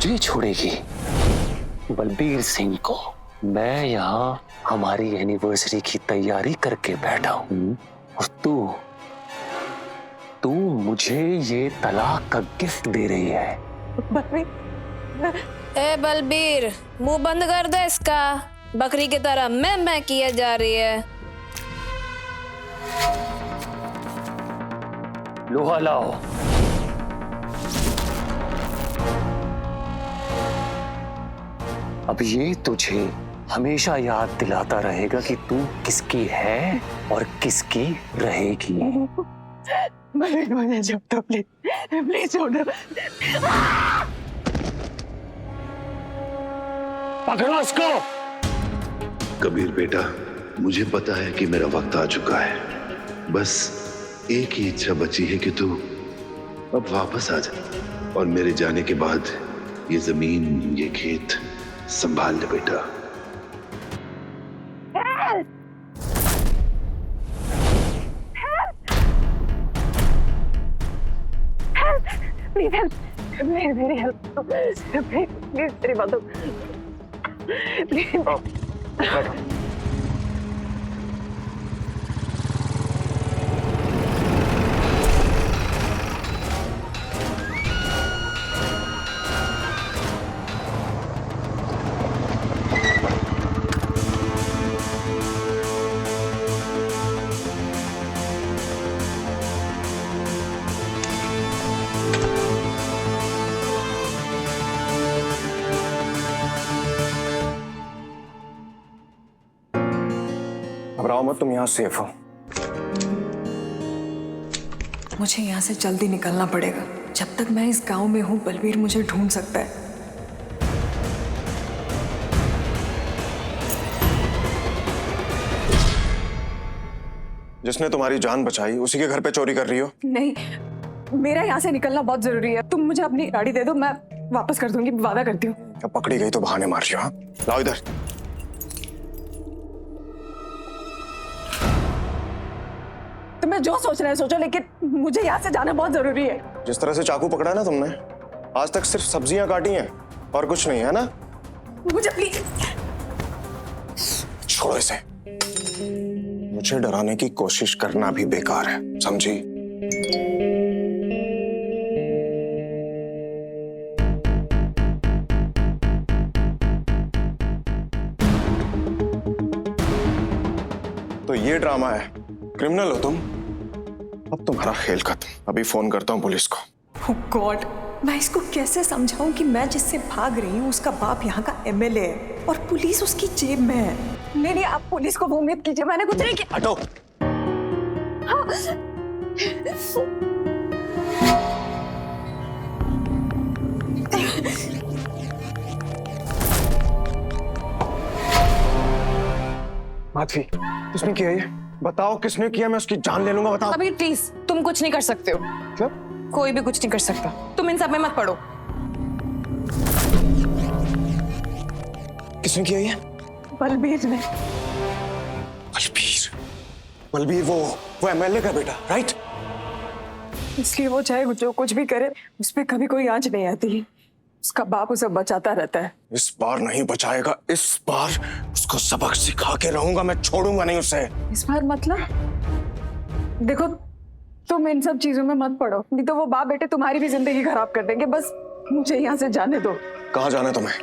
मुझे छोड़ेगी? बलबीर सिंह को। मैं यहाँ हमारी एनिवर्सरी की तैयारी करके बैठा हूँ और तू मुझे ये तलाक का गिफ्ट दे रही है। ए बलबीर, मुंह बंद कर दे इसका। बकरी की तरह मैं किया जा रही है। लोहा लाओ। अब ये तुझे हमेशा याद दिलाता रहेगा कि तू किसकी है और किसकी रहेगी। मुझे छोड़ दो प्लीज, प्लीज छोड़ दो। पकड़ो उसको। कबीर बेटा, मुझे पता है कि मेरा वक्त आ चुका है। बस एक ही इच्छा बची है कि तू अब वापस आ जा और मेरे जाने के बाद ये जमीन, ये खेत संभाल ले बेटा। प्लीज हेल्प, मेरी हेल्प, प्लीज मेरी बात प्लीज। घबराओ मत, तुम यहाँ सेफ हो। मुझे यहाँ से जल्दी निकलना पड़ेगा। जब तक मैं इस गांव में हूँ, बलबीर मुझे ढूंढ सकता है। जिसने तुम्हारी जान बचाई उसी के घर पे चोरी कर रही हो? नहीं, मेरा यहाँ से निकलना बहुत जरूरी है। तुम मुझे अपनी गाड़ी दे दो, मैं वापस कर दूंगी, वादा करती हूँ। अब पकड़ी गई तो बहाने मार रही हो? हाँ, लाओ इधर। तुम्हें जो सोचना है सोचो, लेकिन मुझे यहाँ से जाना बहुत जरूरी है। जिस तरह से चाकू पकड़ा ना तुमने, आज तक सिर्फ सब्जियां काटी हैं और कुछ नहीं, है ना? मुझे प्लीज छोड़ो इसे। मुझे डराने की कोशिश करना भी बेकार है, समझी? तो ये ड्रामा है? क्रिमिनल हो तुम? अब तुम्हारा खेल खत्म। अभी फोन करता हूँ पुलिस को। ओह गॉड, मैं इसको कैसे समझाऊं कि मैं जिससे भाग रही हूँ उसका बाप यहाँ का एमएलए है और पुलिस उसकी जेब में है। नहीं, आप पुलिस को फोन मत कीजिए, मैंने कुछ नहीं किया। हटो। हाँ। माधवी, किसने किया ये? बताओ किसने किया, मैं उसकी जान ले लूंगा। बताओ। अभी प्लीज, तुम कुछ नहीं कर सकते हो। क्या? कोई भी कुछ नहीं कर सकता। तुम इन सब में मत पड़ो। किसने किया ये? बलबीर ने। बलबीर? बलबीर वो एमएलए का बेटा, राइट? इसलिए वो चाहे जो कुछ भी करे, उस पर कभी कोई आंच नहीं आती। उसका बाप उसे बचाता रहता है। इस बार नहीं बचाएगा, इस बार उसको सबक सिखा के रहूंगा, मैं छोड़ूंगा नहीं उसे। इस बार मतलब? देखो, तुम इन सब चीजों में मत पड़ो, नहीं तो वो बाप बेटे तुम्हारी भी जिंदगी खराब कर देंगे। बस मुझे यहाँ से जाने दो। कहाँ जाना है तुम्हें?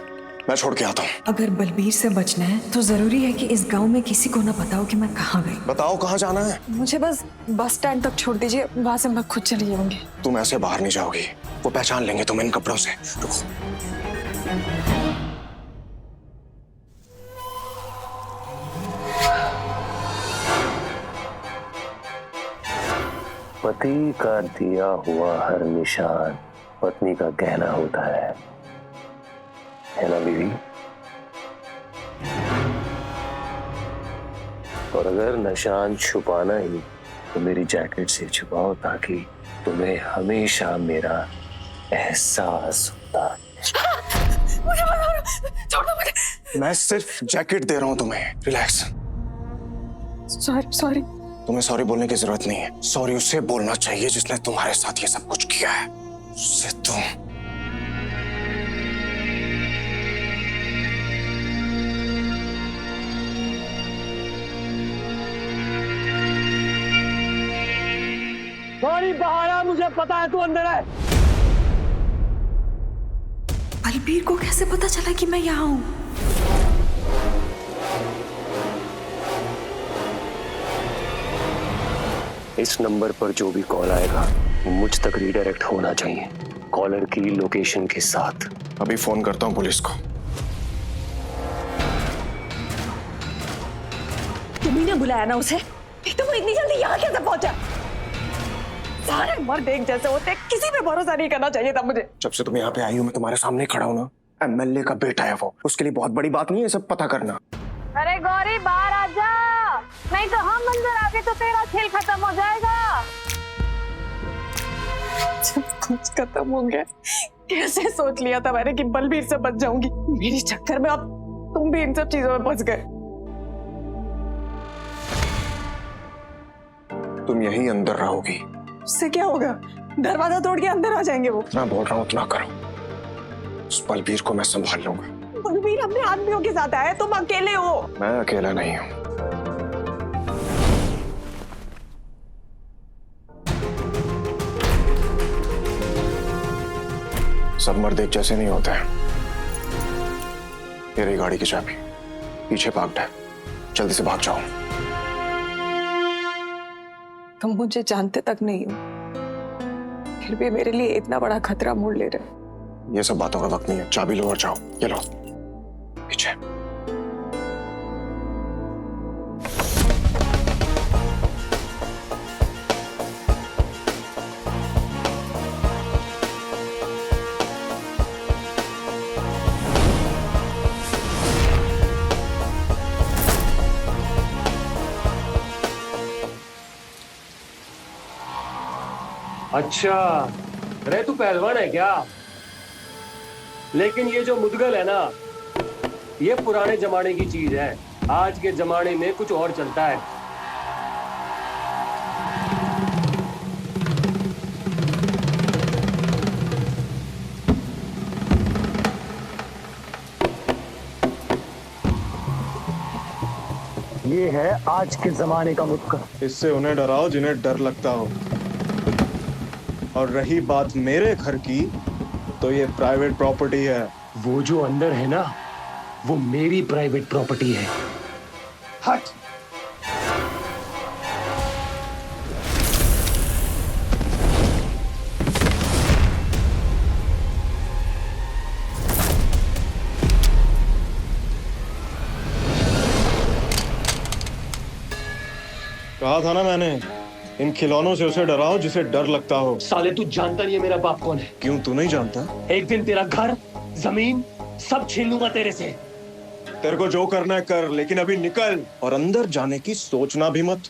मैं छोड़ के आता हूँ। अगर बलबीर से बचना है तो जरूरी है कि इस गांव में किसी को ना पता हो कि मैं कहाँ गई। बताओ कहाँ जाना है? मुझे बस बस स्टैंड तक छोड़ दीजिए, वहां से मैं खुद चली जाऊंगी। तुम ऐसे बाहर नहीं जाओगी, वो पहचान लेंगे तुम इन कपड़ों से। रुको। पति का दिया हुआ हर निशान पत्नी का गहना होता है ना बीवी? और अगर निशान छुपाना ही तो मेरी जैकेट से छुपाओ, ताकि तुम्हें हमेशा मेरा एहसास होता। मैं सिर्फ जैकेट दे रहा हूं तुम्हें, रिलैक्स। सॉरी। तुम्हें सॉरी बोलने की जरूरत नहीं है। सॉरी उसे बोलना चाहिए जिसने तुम्हारे साथ ये सब कुछ किया है। उससे तुम गौरी बाहर आ, मुझे पता है तू अंदर है। बलबीर को कैसे पता चला कि मैं यहाँ हूँ? इस नंबर पर जो भी कॉल आएगा वो मुझ तक रीडायरेक्ट होना चाहिए, कॉलर की लोकेशन के साथ। अभी फोन करता हूँ पुलिस को। तुम्ही ने बुलाया ना उसे? तो वो इतनी जल्दी यहाँ कैसे पहुंचा? सारे मर्द एक जैसे होते, किसी पे भरोसा नहीं करना चाहिए था मुझे। जब से तुम यहाँ पे आई हो मैं तुम्हारे सामने खड़ा हूँ ना। एमएलए का बेटा है वो, उसके लिए बहुत बड़ी बात नहीं है सब पता करना। अरे गौरी बाहर आ जा, नहीं तो हम अंदर आके तो तेरा खेल खत्म हो जाएगा। सब कुछ खत्म हो गया। कैसे सोच लिया था मैंने कि बलबीर से बच जाऊंगी। मेरे चक्कर में अब तुम भी इन सब चीजों में फंस गए। तुम यहीं अंदर रहोगी। उससे क्या होगा? दरवाजा तोड़ के अंदर आ जाएंगे वो। इतना बोल रहा हूँ उतना करो। उस बलबीर को मैं संभाल लूंगा। बलबीर अपने आदमियों के साथ आया, तुम अकेले हो। मैं अकेला नहीं हूँ। सब मर्द एक जैसे नहीं होते हैं। ये रही गाड़ी की चाबी, पीछे पार्क्ड है, जल्दी से भाग जाओ। तुम मुझे जानते तक नहीं हो, फिर भी मेरे लिए इतना बड़ा खतरा मोड़ ले रहे हो। ये सब बातों का वक्त नहीं है, चाबी लो और जाओ। ये लो, पीछे। अच्छा, रे तू पहलवान है क्या? लेकिन ये जो मुदगल है ना, ये पुराने जमाने की चीज है। आज के जमाने में कुछ और चलता है। ये है आज के जमाने का मुदगल। इससे उन्हें डराओ जिन्हें डर लगता हो। और रही बात मेरे घर की, तो ये प्राइवेट प्रॉपर्टी है। वो जो अंदर है ना, वो मेरी प्राइवेट प्रॉपर्टी है। हट। कहा था ना मैंने, इन खिलौनों से उसे डराओ जिसे डर लगता हो। साले तू जानता नहीं है मेरा बाप कौन है। क्यों, तू नहीं जानता? एक दिन तेरा घर, जमीन सब छीन लूंगा तेरे से। तेरे को जो करना है कर, लेकिन अभी निकल और अंदर जाने की सोचना भी मत।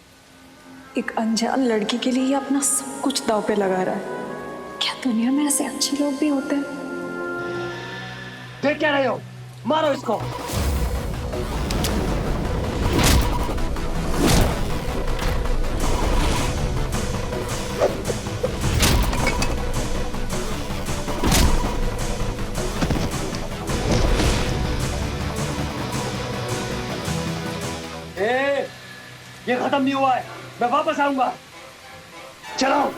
एक अनजान लड़की के लिए ये अपना सब कुछ दांव पे लगा रहा है। क्या दुनिया में ऐसे अच्छे लोग भी होते हैं? देख क्या रहे हो? मारो इसको। ये खत्म नहीं हुआ है, मैं वापस आऊंगा। चलाओ।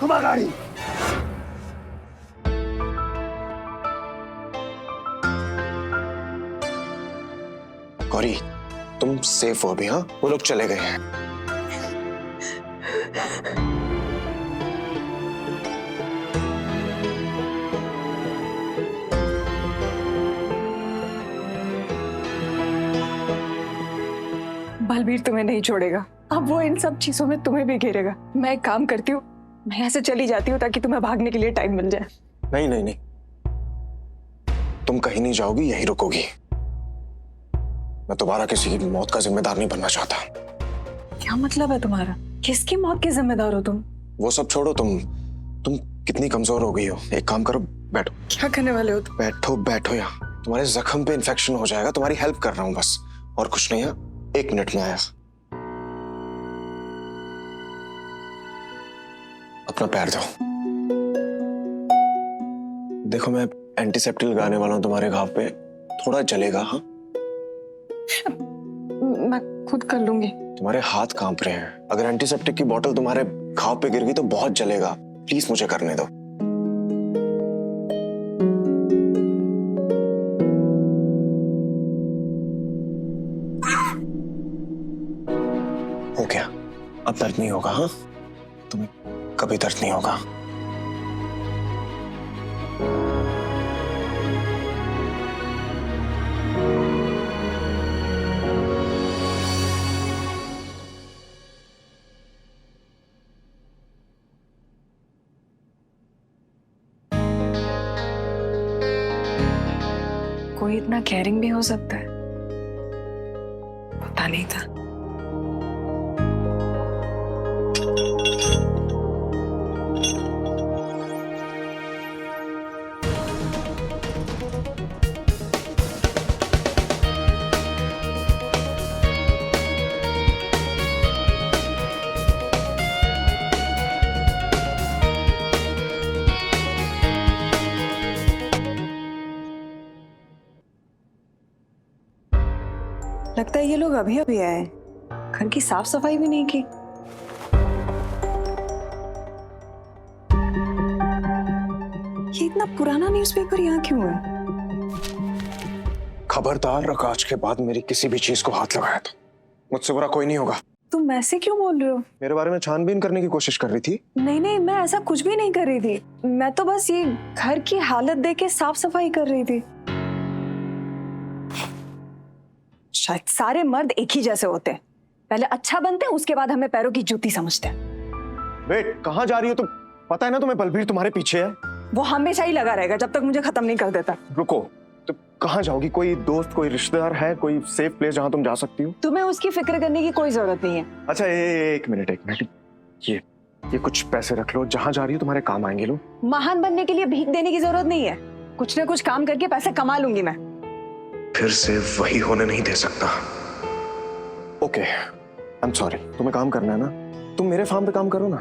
घुमा गाड़ी। गौरी, तुम सेफ हो अभी? हाँ, वो लोग चले गए हैं। बलबीर तुम्हें नहीं छोड़ेगा। अब वो इन सब चीजों में तुम्हें भी घेरेगा। मैं एक काम करती हूँ, मैं यहाँ से चली जाती हूँ ताकि तुम्हें भागने के लिए टाइम मिल जाए। नहीं नहीं नहीं, तुम कहीं नहीं जाओगी, यहीं रुकोगी। मैं दोबारा किसी की मौत का जिम्मेदार नहीं बनना चाहता। क्या मतलब है तुम्हारा? किसकी मौत के जिम्मेदार हो तुम? वो सब छोड़ो, तुम कितनी कमजोर हो गई हो। एक काम करो, बैठो। क्या करने वाले हो तुम? बैठो बैठो यहाँ। तुम्हारे जख्म पे इन्फेक्शन हो जाएगा, तुम्हारी हेल्प कर रहा हूँ बस, और कुछ नहीं है। 1 मिनट में आया। अपना पैर दो। देखो, मैं एंटीसेप्टिक लगाने वाला हूं तुम्हारे घाव पे, थोड़ा जलेगा। हाँ, खुद कर लूंगी। तुम्हारे हाथ कांप रहे हैं। अगर एंटीसेप्टिक की बोतल तुम्हारे घाव पे गिर गई तो बहुत जलेगा। प्लीज मुझे करने दो। हो गया, अब दर्द नहीं होगा। हाँ, तुम्हें कभी दर्द नहीं होगा। कोई इतना केयरिंग भी हो सकता है, पता नहीं था। लगता है ये लोग अभी अभी आए, घर की साफ सफाई भी नहीं की। ये इतना पुराना न्यूज़पेपर यहाँ क्यों है? खबरदार, आज के बाद मेरी किसी भी चीज को हाथ लगाया तो मुझसे बुरा कोई नहीं होगा। तुम ऐसे क्यों बोल रहे हो? मेरे बारे में छानबीन करने की कोशिश कर रही थी। नहीं नहीं, मैं ऐसा कुछ भी नहीं कर रही थी। मैं तो बस ये घर की हालत देख के साफ सफाई कर रही थी। शायद सारे मर्द एक ही जैसे होते हैं, पहले अच्छा बनते हैं, उसके बाद हमें पैरों की जूती समझते हैं। वेट, कहाँ जा रही हो तुम? पता है ना तुम्हें बलबीर तुम्हारे पीछे है। वो हमेशा ही लगा रहेगा जब तक मुझे खत्म नहीं कर देता। रुको, तो कहाँ जाओगी? कोई दोस्त, कोई रिश्तेदार है, कोई सेफ प्लेस जहाँ तुम जा सकती हो? तुम्हें उसकी फिक्र करने की कोई जरूरत नहीं है। अच्छा, एक मिनट। ये कुछ पैसे रख लो, जहाँ जा रही हो तुम्हारे काम आएंगे। लो, महान बनने के लिए भीख देने की जरूरत नहीं है। कुछ ना कुछ काम करके पैसे कमा लूंगी मैं। फिर से वही होने नहीं दे सकता। Okay, I am sorry. तुम्हें काम करना है ना, तुम मेरे फार्म पे काम करो ना,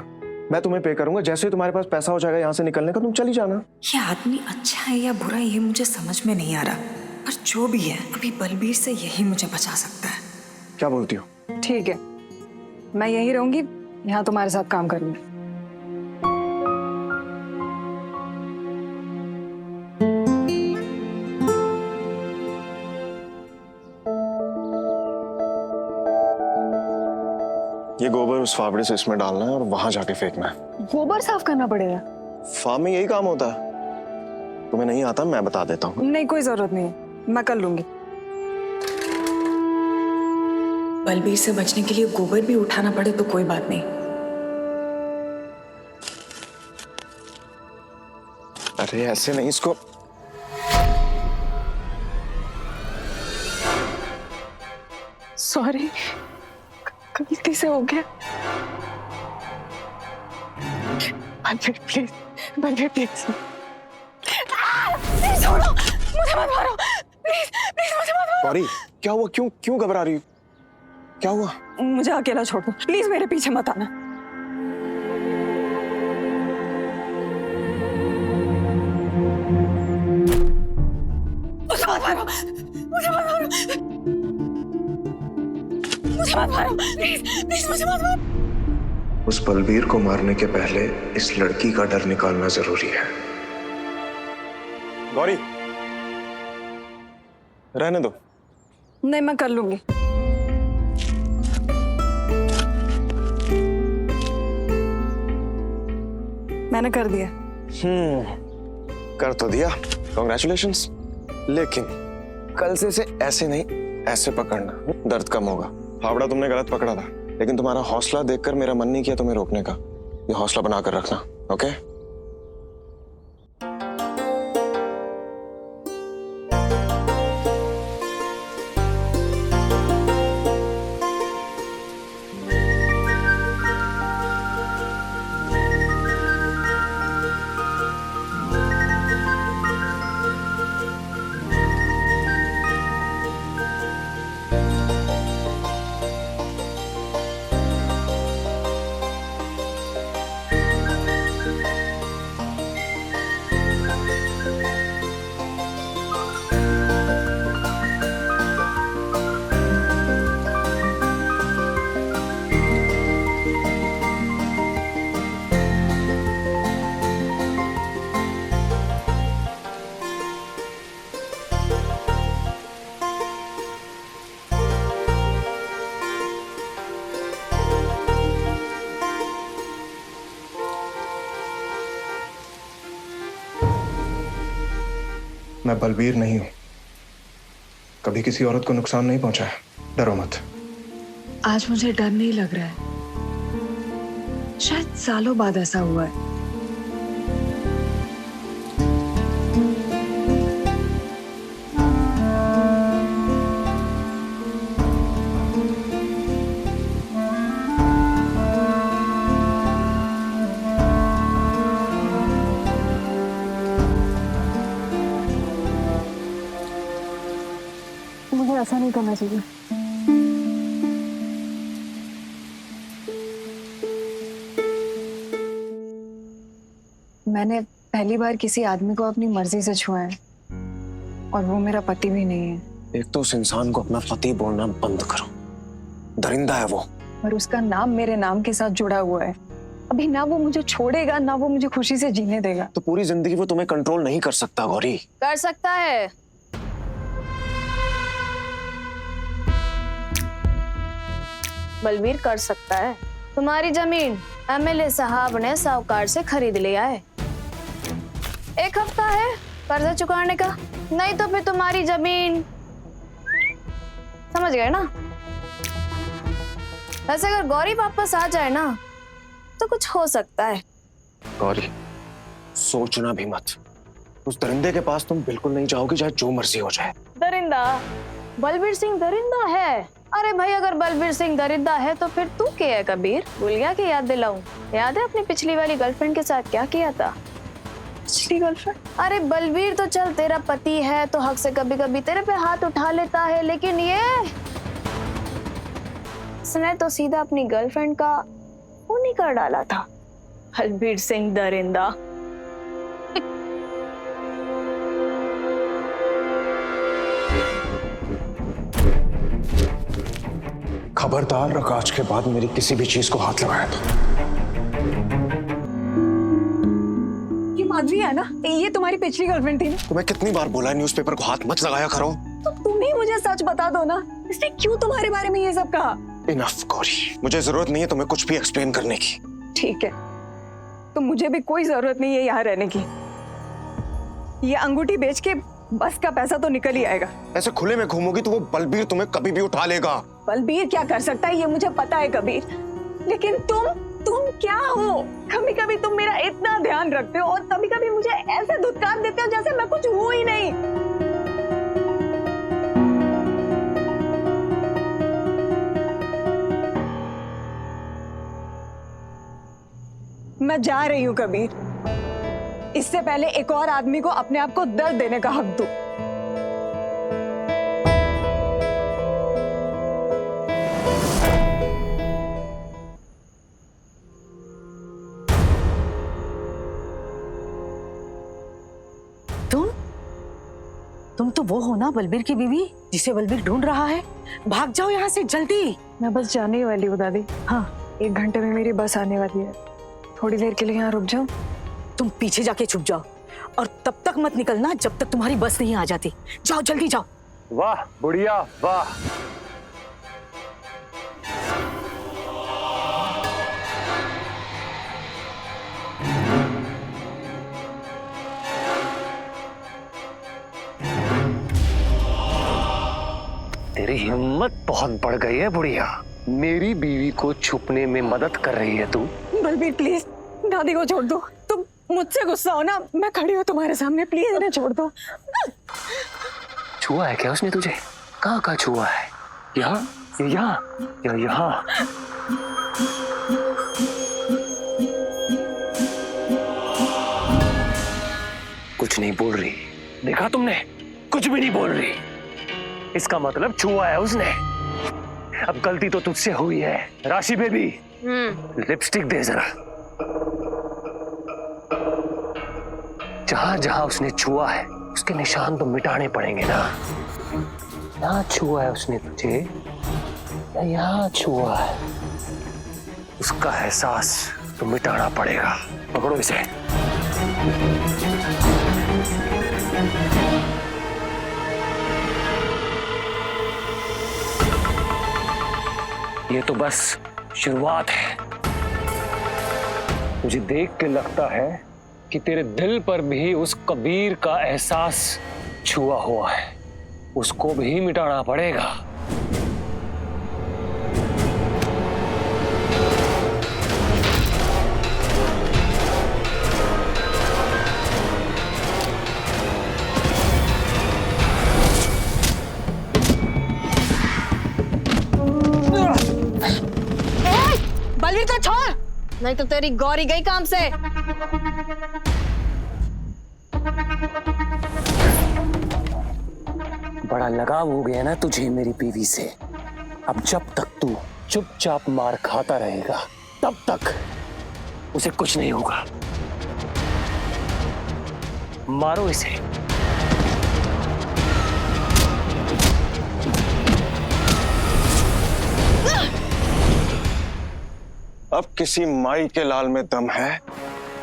मैं तुम्हें पे करूंगा। जैसे ही तुम्हारे पास पैसा हो जाएगा यहाँ से निकलने का, तुम चली जाना। ये आदमी अच्छा है या बुरा, ये मुझे समझ में नहीं आ रहा, पर जो भी है अभी बलबीर से यही मुझे बचा सकता है। क्या बोलती हो? ठीक है, मैं यही रहूंगी, यहाँ तुम्हारे साथ काम करूंगी। ये गोबर उस फावड़े से इसमें डालना है और वहां जाके फेंकना है। गोबर साफ करना पड़ेगा? फार्म में यही काम होता है। तुम्हें नहीं आता, मैं बता देता हूँ। नहीं, कोई जरूरत नहीं है, मैं कर लूंगी। बलबीर से बचने के लिए गोबर भी उठाना पड़े तो कोई बात नहीं। अरे ऐसे नहीं, इसको सॉरी, गलती से हो गया। Balbir please, Balbir please, please छोड़ो, मुझे मत मारो, प्लीज प्लीज मुझे मत मारो। सॉरी, क्या हुआ? क्यों घबरा रही हो? क्या हुआ? मुझे अकेला छोड़ दो प्लीज, मेरे पीछे मत आना। मुझे मत मारो, मुझे मत मारो, मुझे मत मारो, प्लीज प्लीज मुझे मत मारो। उस बलबीर को मारने के पहले इस लड़की का डर निकालना जरूरी है। गौरी, रहने दो। नहीं, मैं कर लूंगी। मैंने कर दिया। कर तो दिया, कॉन्ग्रेचुलेशंस। लेकिन कल से इसे ऐसे नहीं, ऐसे पकड़ना, दर्द कम होगा। फावड़ा तुमने गलत पकड़ा था, लेकिन तुम्हारा हौसला देखकर मेरा मन नहीं किया तुम्हें रोकने का। ये हौसला बनाकर रखना, ओके? मैं बलबीर नहीं हूं, कभी किसी औरत को नुकसान नहीं पहुंचाया, डरो मत। आज मुझे डर नहीं लग रहा है, शायद सालों बाद ऐसा हुआ है। मुझे ऐसा नहीं करना चाहिए। मैंने पहली बार किसी आदमी को अपनी मर्जी से छुआ है, और वो मेरा पति भी नहीं है। एक तो उस इंसान को अपना पति बोलना बंद करो, दरिंदा है वो। और उसका नाम मेरे नाम के साथ जुड़ा हुआ है। अभी ना वो मुझे छोड़ेगा, ना वो मुझे खुशी से जीने देगा। तो पूरी जिंदगी वो तुम्हें कंट्रोल नहीं कर सकता गौरी। कर सकता है। बलबीर कर सकता है। तुम्हारी जमीन एमएलए साहब ने साहूकार से खरीद लिया है। 1 हफ्ता है कर्जा चुकाने का, नहीं तो फिर तुम्हारी जमीन, समझ गए ना। वैसे अगर गौरी वापस आ जाए ना तो कुछ हो सकता है। गौरी सोचना भी मत, उस दरिंदे के पास तुम बिल्कुल नहीं जाओगी, चाहे जो मर्जी हो जाए। दरिंदा? बलबीर सिंह दरिंदा है? अरे भाई, अगर बलबीर सिंह दरिंदा है तो फिर तू क्या है कबीर? भूल गया कि याद दिलाऊं? याद है अपनी पिछली वाली गर्लफ्रेंड के साथ क्या किया था? पिछली गर्लफ्रेंड? अरे बलबीर तो चल तेरा पति है तो हक से कभी कभी तेरे पे हाथ उठा लेता है, लेकिन ये इसने तो सीधा अपनी गर्लफ्रेंड का खून ही कर डाला था। बलबीर सिंह दरिंदा। खबरदार रख, आज के बाद मेरी किसी भी चीज को हाथ लगाया तो। ये माधवी है ना, ये तुम्हारी पिछली गर्लफ्रेंड थी ना? तुम्हें कितनी बार बोला है न्यूज़पेपर को हाथ मत लगाया करो। तो तुम ही मुझे सच बता दो ना, इसने क्यों तुम्हारे बारे में ये सब कहा? इनफ गौरी, मुझे जरूरत नहीं है तुम्हें कुछ भी एक्सप्लेन करने की। ठीक है, तो मुझे भी कोई जरूरत नहीं है यहाँ रहने की। ये अंगूठी बेच के बस का पैसा तो निकल ही आएगा। ऐसे खुले में घूमोगी तो वो बलबीर तुम्हें कभी भी उठा लेगा। बलबीर क्या कर सकता है ये मुझे पता है कबीर, लेकिन तुम क्या हो? कभी कभी तुम मेरा इतना ध्यान रखते हो और कभी कभी मुझे ऐसे धुतकार देते हो जैसे मैं कुछ हूं ही नहीं। मैं जा रही हूं कबीर, इससे पहले एक और आदमी को अपने आप को दर्द देने का हक दो। तुम तो वो हो ना बलबीर की बीवी जिसे बलबीर ढूंढ रहा है। भाग जाओ यहाँ से जल्दी। मैं बस जाने ही वाली हूँ दादी। हाँ, 1 घंटे में मेरी बस आने वाली है, थोड़ी देर के लिए यहाँ रुक जाओ। तुम पीछे जाके छुप जाओ और तब तक मत निकलना जब तक तुम्हारी बस नहीं आ जाती। जाओ जल्दी जाओ। वाह बुढ़िया वाह। तेरी हिम्मत बहुत बढ़ गई है बुढ़िया, मेरी बीवी को छुपने में मदद कर रही है तू। बलबीर प्लीज दादी को छोड़ दो। तुम मुझसे गुस्सा हो ना, मैं खड़ी हूँ तुम्हारे सामने, प्लीज इन्हें छोड़ दो। छुआ है क्या उसने तुझे? कहाँ छुआ है? यहाँ या यहाँ? कुछ नहीं बोल रही, देखा तुमने? कुछ भी नहीं बोल रही। इसका मतलब छुआ है उसने। अब गलती तो तुझसे हुई है। राशि बेबी, लिपस्टिक दे जरा। जहां जहां उसने छुआ है उसके निशान तो मिटाने पड़ेंगे ना। यहाँ छुआ है उसने तुझे या यहाँ छुआ है, उसका एहसास तो मिटाना पड़ेगा। पकड़ो इसे। ये तो बस शुरुआत है। मुझे देख के लगता है कि तेरे दिल पर भी उस कबीर का एहसास छुआ हुआ है उसको भी मिटाना पड़ेगा। बलवीर को छोड़, नहीं तो तेरी गौरी गई काम से। बड़ा लगाव हो गया ना तुझे मेरी बीवी से। अब जब तक तू चुपचाप मार खाता रहेगा तब तक उसे कुछ नहीं होगा। मारो इसे। अब किसी माई के लाल में दम है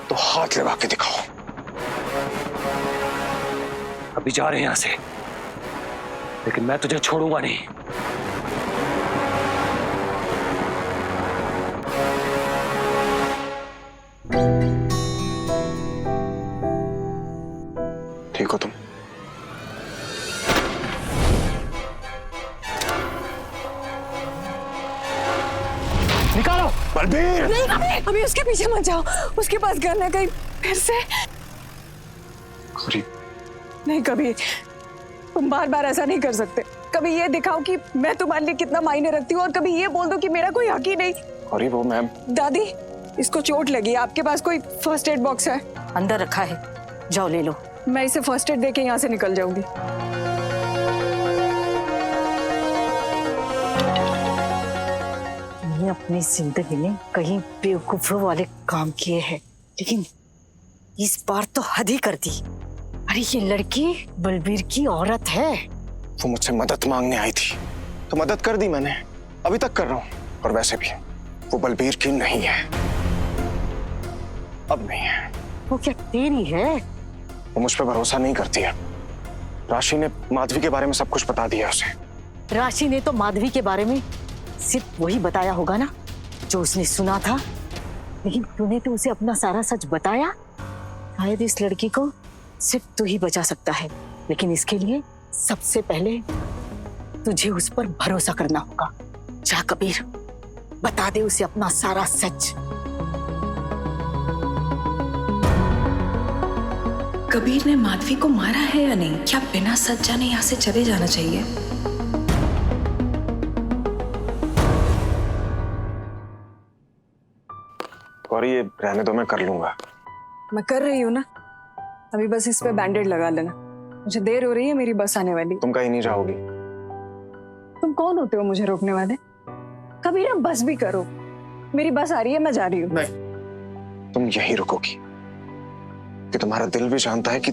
तो हाथ लगा के दिखाओ। अभी जा रहे हैं यहां से, लेकिन मैं तुझे छोड़ूंगा नहीं। ठीक हो तुम? निकालो। बलबीर! नहीं, अभी उसके पीछे मत जाओ, उसके पास गन है, कहीं फिर से। गौरी, नहीं कबीर, तुम बार बार ऐसा नहीं कर सकते। कभी ये दिखाओ कि मैं तुम्हारे लिए कितना मायने रखती हूँ और कभी ये बोल दो कि मेरा कोई हक ही नहीं। गौरी वो मैम। दादी, इसको चोट लगी है, आपके पास कोई फर्स्ट एड बॉक्स है? अंदर रखा है, जाओ ले लो। मैं इसे फर्स्ट एड देके यहाँ से निकल जाऊंगी। मैंने अपनी जिंदगी में कहीं बेवकूफों वाले काम किए हैं, लेकिन इस बार तो हद ही कर दी। अरे ये लड़की बलबीर की औरत है। वो मुझसे मदद मांगने आई थी तो मदद कर दी मैंने, अभी तक कर रहा हूँ। और वैसे भी वो बलबीर की नहीं है, अब नहीं है। वो क्या तेरी है? वो मुझ पर भरोसा नहीं करती है। राशि ने माधवी के बारे में सब कुछ बता दिया उसे। राशि ने तो माधवी के बारे में सिर्फ वही बताया होगा ना जो उसने सुना था, लेकिन तूने तो उसे अपना सारा सच बताया। शायद इस लड़की को सिर्फ तू ही बचा सकता है, लेकिन इसके लिए सबसे पहले तुझे उस पर भरोसा करना होगा। जा कबीर, बता दे उसे अपना सारा सच। कबीर ने माधवी को मारा है या नहीं? क्या बिना सच जाने यहाँ से चले जाना चाहिए? गौरी ये रहने दो, मैं कर लूंगा। मैं कर रही हूँ ना, अभी बस इस पे बैंडेड लगा लेना। मुझे देर हो रही है, मेरी बस आने वाली। तुम कहीं नहीं जाओगी। तुम कौन होते हो मुझे रोकने वाले? कभी ना बस भी करो, मेरी बस आ रही है, मैं जा रही हूँ। नहीं, तुम यहीं रुकोगी कि तुम्हारा दिल भी जानता है कि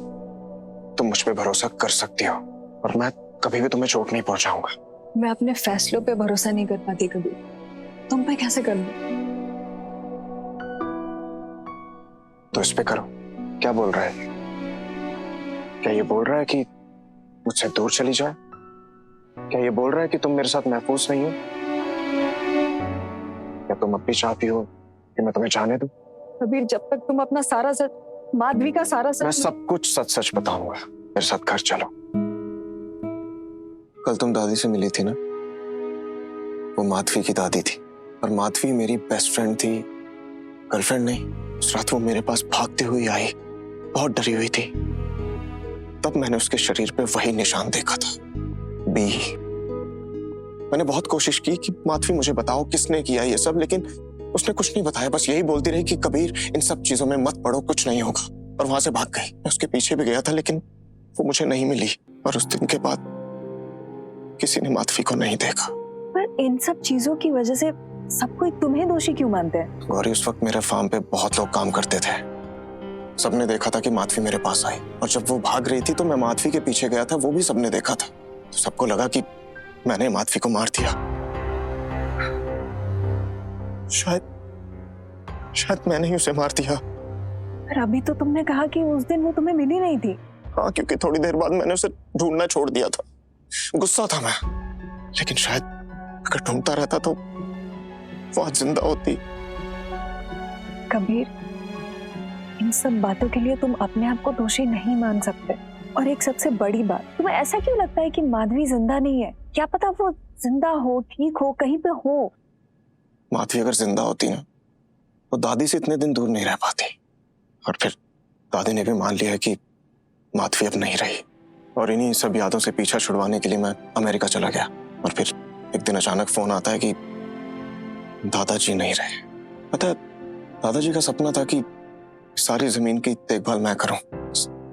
तुम मुझ पे भरोसा कर सकती हो और मैं कभी भी तुम्हें चोट नहीं पहुंचाऊंगा। मैं अपने फैसलों पे भरोसा नहीं कर पाती कभी, तुम पे कैसे कर लूं? तो इस पे करो। क्या बोल रहा है? क्या ये बोल रहा है कि मुझसे दूर चली जाए? क्या ये बोल रहा है कि तुम मेरे साथ महफूज नहीं हो? क्या तुम अब भी चाहती हो कि मैं तुम्हें जाने दूं? कबीर, जब तक तुम अपना सारा सच, माधवी का सारा मैं सच। सब कुछ सच सच बताऊंगा। मेरे साथ घर चलो। कल तुम दादी से मिली थी ना, वो माधवी की दादी थी और माधवी मेरी बेस्ट फ्रेंड थी, गर्लफ्रेंड नहीं। उस रात वो मेरे पास भागते हुए आई, बहुत डरी हुई थी। तब मैंने उसके शरीर पे वही निशान देखा था, बी। मैंने बहुत कोशिश की कि माधवी मुझे बताओ किसने किया ये सब, लेकिन उसने कुछ नहीं बताया। बस यही बोलती रही कि कबीर इन सब चीजों में मत पड़ो, कुछ नहीं होगा, और वहां से भाग गई। मैं उसके पीछे भी गया था लेकिन वो मुझे नहीं मिली और उस दिन के बाद किसी ने माधवी को नहीं देखा। पर इन सब चीजों की वजह से सब कोई तुम्हें दोषी क्यों मानते हैं? गौरी, उस वक्त मेरे फार्म पे बहुत लोग काम करते थे। सबने देखा था कि माधवी मेरे पास आई और जब वो भाग रही थी तो मैं माधवी के पीछे गया था, वो भी सबने देखा था। तो सबको लगा कि मैंने माधवी को मार दिया। शायद मैंने ही उसे मार दिया। पर अभी तो तुमने कहा कि उस दिन वो तुम्हें मिली नहीं थी। हाँ, क्योंकि थोड़ी देर बाद मैंने उसे ढूंढना छोड़ दिया था। गुस्सा था मैं, लेकिन शायद अगर ढूंढता रहता तो वो आज जिंदा होती। कबीर, इन सब बातों के लिए तुम अपने आप को दोषी नहीं मान सकते। और एक सबसे बड़ी बात, तुम्हें ऐसा क्यों लगता है कि माधवी जिंदा नहीं है? क्या पता वो जिंदा हो, ठीक हो, कहीं पे हो। माधवी अगर जिंदा होती ना तो दादी से इतने दिन दूर नहीं रह पाती। और फिर दादी ने भी मान लिया है कि माधवी अब नहीं रही, और इन्हीं सब यादों से पीछा छुड़वाने के लिए मैं अमेरिका चला गया। और फिर एक दिन अचानक फोन आता है कि दादाजी नहीं रहे। पता है, दादाजी का सपना था कि सारी जमीन की देखभाल मैं करूं,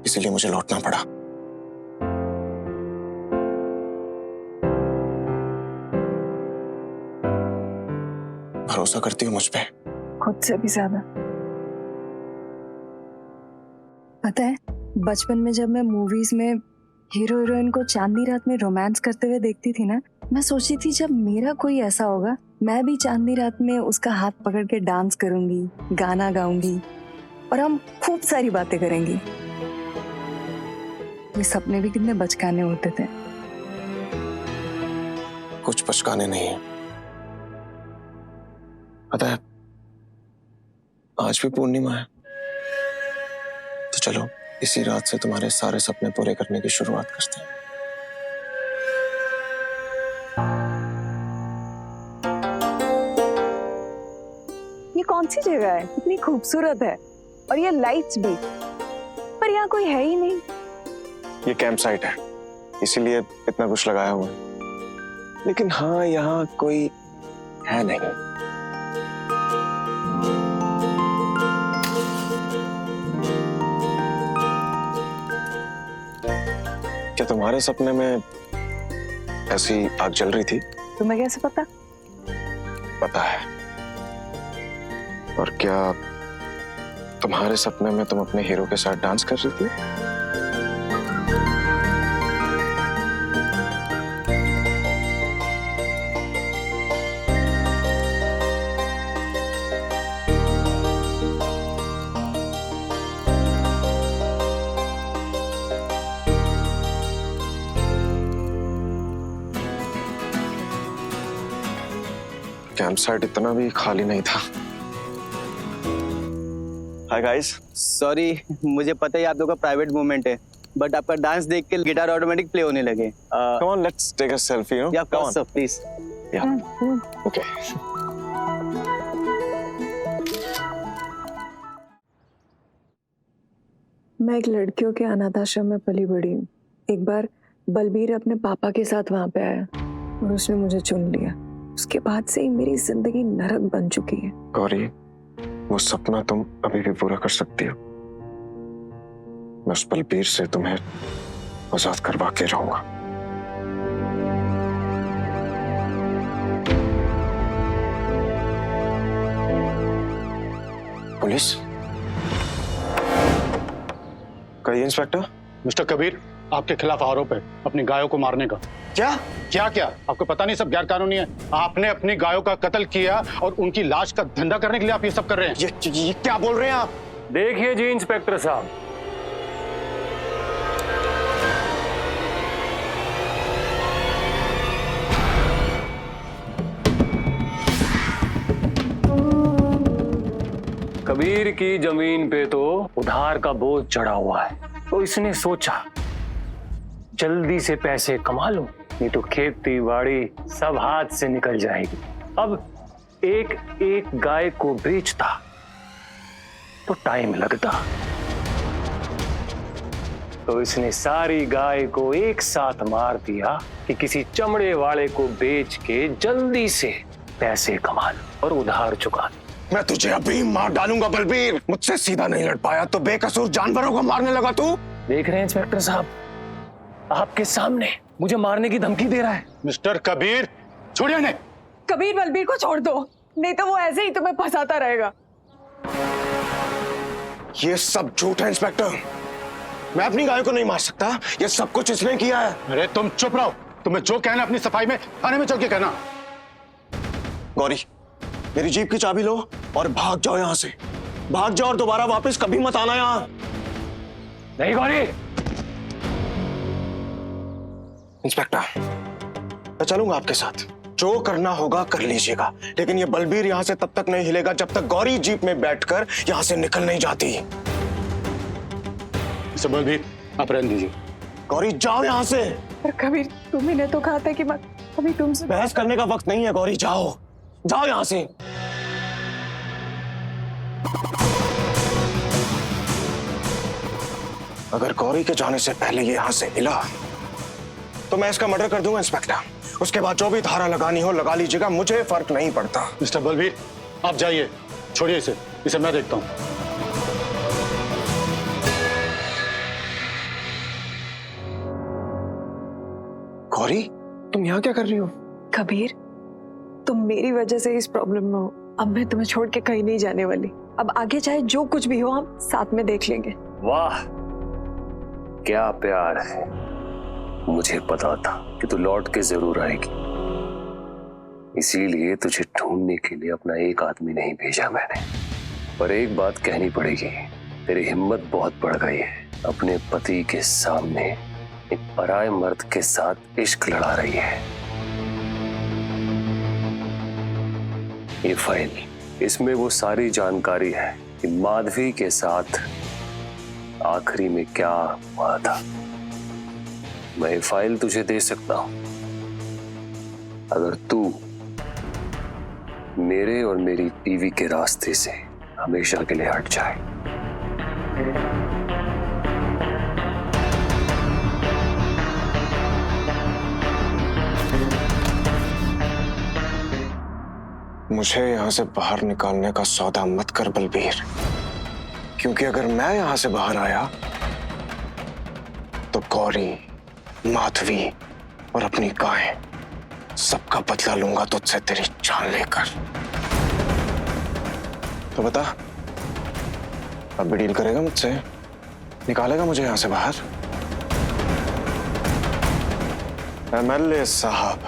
इसीलिए मुझे लौटना पड़ा। भरोसा करती हो मुझ पे? खुद से भी ज्यादा। पता है, बचपन में जब मैं मूवीज में हीरो हीरोइन को चांदनी रात में रोमांस करते हुए देखती थी ना, मैं सोचती थी जब मेरा कोई ऐसा होगा, मैं भी चांदनी रात में उसका हाथ पकड़ के डांस करूंगी, गाना गाऊंगी और हम खूब सारी बातें करेंगे। ये सपने भी कितने बचकाने होते थे। कुछ बचकाने नहीं है। पता है, आज भी पूर्णिमा है, तो चलो इसी रात से तुम्हारे सारे सपने पूरे करने की शुरुआत करते हैं। ये कौन सी जगह है? कितनी खूबसूरत है, और ये लाइट्स भी, पर यहाँ कोई है ही नहीं। ये कैंप साइट है, इसीलिए इतना कुछ लगाया हुआ है। लेकिन हाँ, यहाँ कोई है नहीं। क्या तुम्हारे सपने में ऐसी आग जल रही थी? तुम्हें कैसे पता? पता है। और क्या तुम्हारे सपने में तुम अपने हीरो के साथ डांस कर रही थी? कैंप साइट इतना भी खाली नहीं था। Hi guys. सॉरी, मुझे पता है आप लोगों का प्राइवेट मूवमेंट है, बट आपका डांस देख के गिटार ऑटोमेटिक प्ले होने लगे। Come on, let's take a selfie, you know? Yeah of course sir, please. Yeah okay. मैं एक लड़कियों के अनाथ आश्रम में पली बड़ी हूँ। एक बार बलबीर अपने पापा के साथ वहां पे आया और उसने मुझे चुन लिया। उसके बाद से ही मेरी जिंदगी नरक बन चुकी है। गौरी, वो सपना तुम अभी भी पूरा कर सकती हो। मैं उस बलबीर से तुम्हें आजाद करवा के रहूंगा। पुलिस? कहिए इंस्पेक्टर। मिस्टर कबीर, आपके खिलाफ आरोप है अपनी गायों को मारने का। क्या क्या क्या आपको पता नहीं सब गैर कानूनी है? आपने अपनी गायों का कत्ल किया और उनकी लाश का धंधा करने के लिए आप ये सब कर रहे हैं। ये क्या बोल रहे हैं आप? देखिए जी इंस्पेक्टर साहब, कबीर की जमीन पे तो उधार का बोझ चढ़ा हुआ है, तो इसने सोचा जल्दी से पैसे कमा लूं, नहीं तो खेती बाड़ी सब हाथ से निकल जाएगी। अब एक एक गाय को बेचता तो टाइम लगता, तो इसने सारी गाय को एक साथ मार दिया कि किसी चमड़े वाले को बेच के जल्दी से पैसे कमा लो और उधार चुका लो। मैं तुझे अभी मार डालूंगा बलबीर। मुझसे सीधा नहीं लड़ पाया तो बेकसूर जानवरों को मारने लगा तू। देख रहे हैं इंस्पेक्टर साहब, आपके सामने मुझे मारने की धमकी दे रहा है। मिस्टर कबीर, छोड़िए इन्हें। कबीर, बलबीर को छोड़ दो, नहीं तो वो ऐसे ही तुम्हें फंसाता रहेगा। ये सब झूठ है इंस्पेक्टर। मैं अपनी गाय को नहीं मार सकता। ये सब कुछ इसने किया है। अरे तुम चुप रहो। तुम्हें जो कहना अपनी सफाई में थाने में चल के कहना। गौरी, मेरी जीप की चाबी लो और भाग जाओ यहाँ से। भाग जाओ और दोबारा वापस कभी मत आना यहाँ। नहीं गौरी। इंस्पेक्टर, मैं चलूंगा आपके साथ, जो करना होगा कर लीजिएगा, लेकिन ये बलबीर यहाँ से तब तक नहीं हिलेगा जब तक गौरी जीप में बैठकर यहाँ से निकल नहीं जाती। बलबीर, आप रहने दीजिए। गौरी जाओ यहाँ से। पर कबीर तुम्ही ने तो कहा था कि मैं अभी तुमसे बहस करने का वक्त नहीं है गौरी, जाओ जाओ यहाँ से। अगर गौरी के जाने से पहले ये यहाँ से हिला तो मैं इसका मर्डर कर दूंगा इंस्पेक्टर। उसके बाद जो भी धारा लगानी हो लगा लीजिएगा, मुझे फर्क नहीं पड़ता। मिस्टर बलबीर, आप जाइए, छोड़िए इसे मैं देखता हूं। गौरी, तुम यहाँ क्या कर रही हो? कबीर, तुम मेरी वजह से इस प्रॉब्लम में हो। अब मैं तुम्हें छोड़ के कहीं नहीं जाने वाली। अब आगे चाहे जो कुछ भी हो हम साथ में देख लेंगे। वाह, क्या प्यार है। मुझे पता था कि तू लौट के जरूर आएगी, इसीलिए तुझे ढूंढने के लिए अपना एक आदमी नहीं भेजा मैंने। पर एक बात कहनी पड़ेगी, तेरी हिम्मत बहुत बढ़ गई है। अपने पति के सामने एक पराये मर्द के साथ इश्क लड़ा रही है। ये फाइल, इसमें वो सारी जानकारी है कि माधवी के साथ आखिरी में क्या हुआ था। मैं ये फाइल तुझे दे सकता हूं अगर तू मेरे और मेरी टीवी के रास्ते से हमेशा के लिए हट जाए। मुझे यहां से बाहर निकालने का सौदा मत कर बलबीर, क्योंकि अगर मैं यहां से बाहर आया तो गौरी, माधवी और अपनी गाय सबका बदला लूंगा तुझसे तेरी जान लेकर। तो बता, अब भी डील करेगा मुझसे? निकालेगा मुझे यहां से बाहर? एमएलए साहब,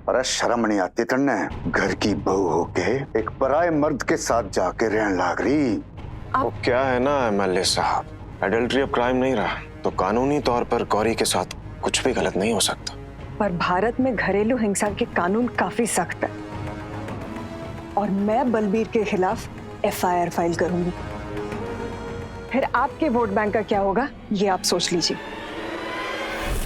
अरे शर्म नहीं आती तन्ने? घर की बहू होके एक पराये मर्द के साथ जाके रहने लाग रही। वो क्या है ना एमएलए साहब, एडल्ट्री अब क्राइम नहीं रहा, तो कानूनी तौर पर गौरी के साथ कुछ भी गलत नहीं हो सकता। पर भारत में घरेलू हिंसा के कानून काफी सख्त है और मैं बलबीर के खिलाफ एफआईआर फाइल करूंगी। फिर आपके वोट बैंक का क्या होगा ये आप सोच लीजिए।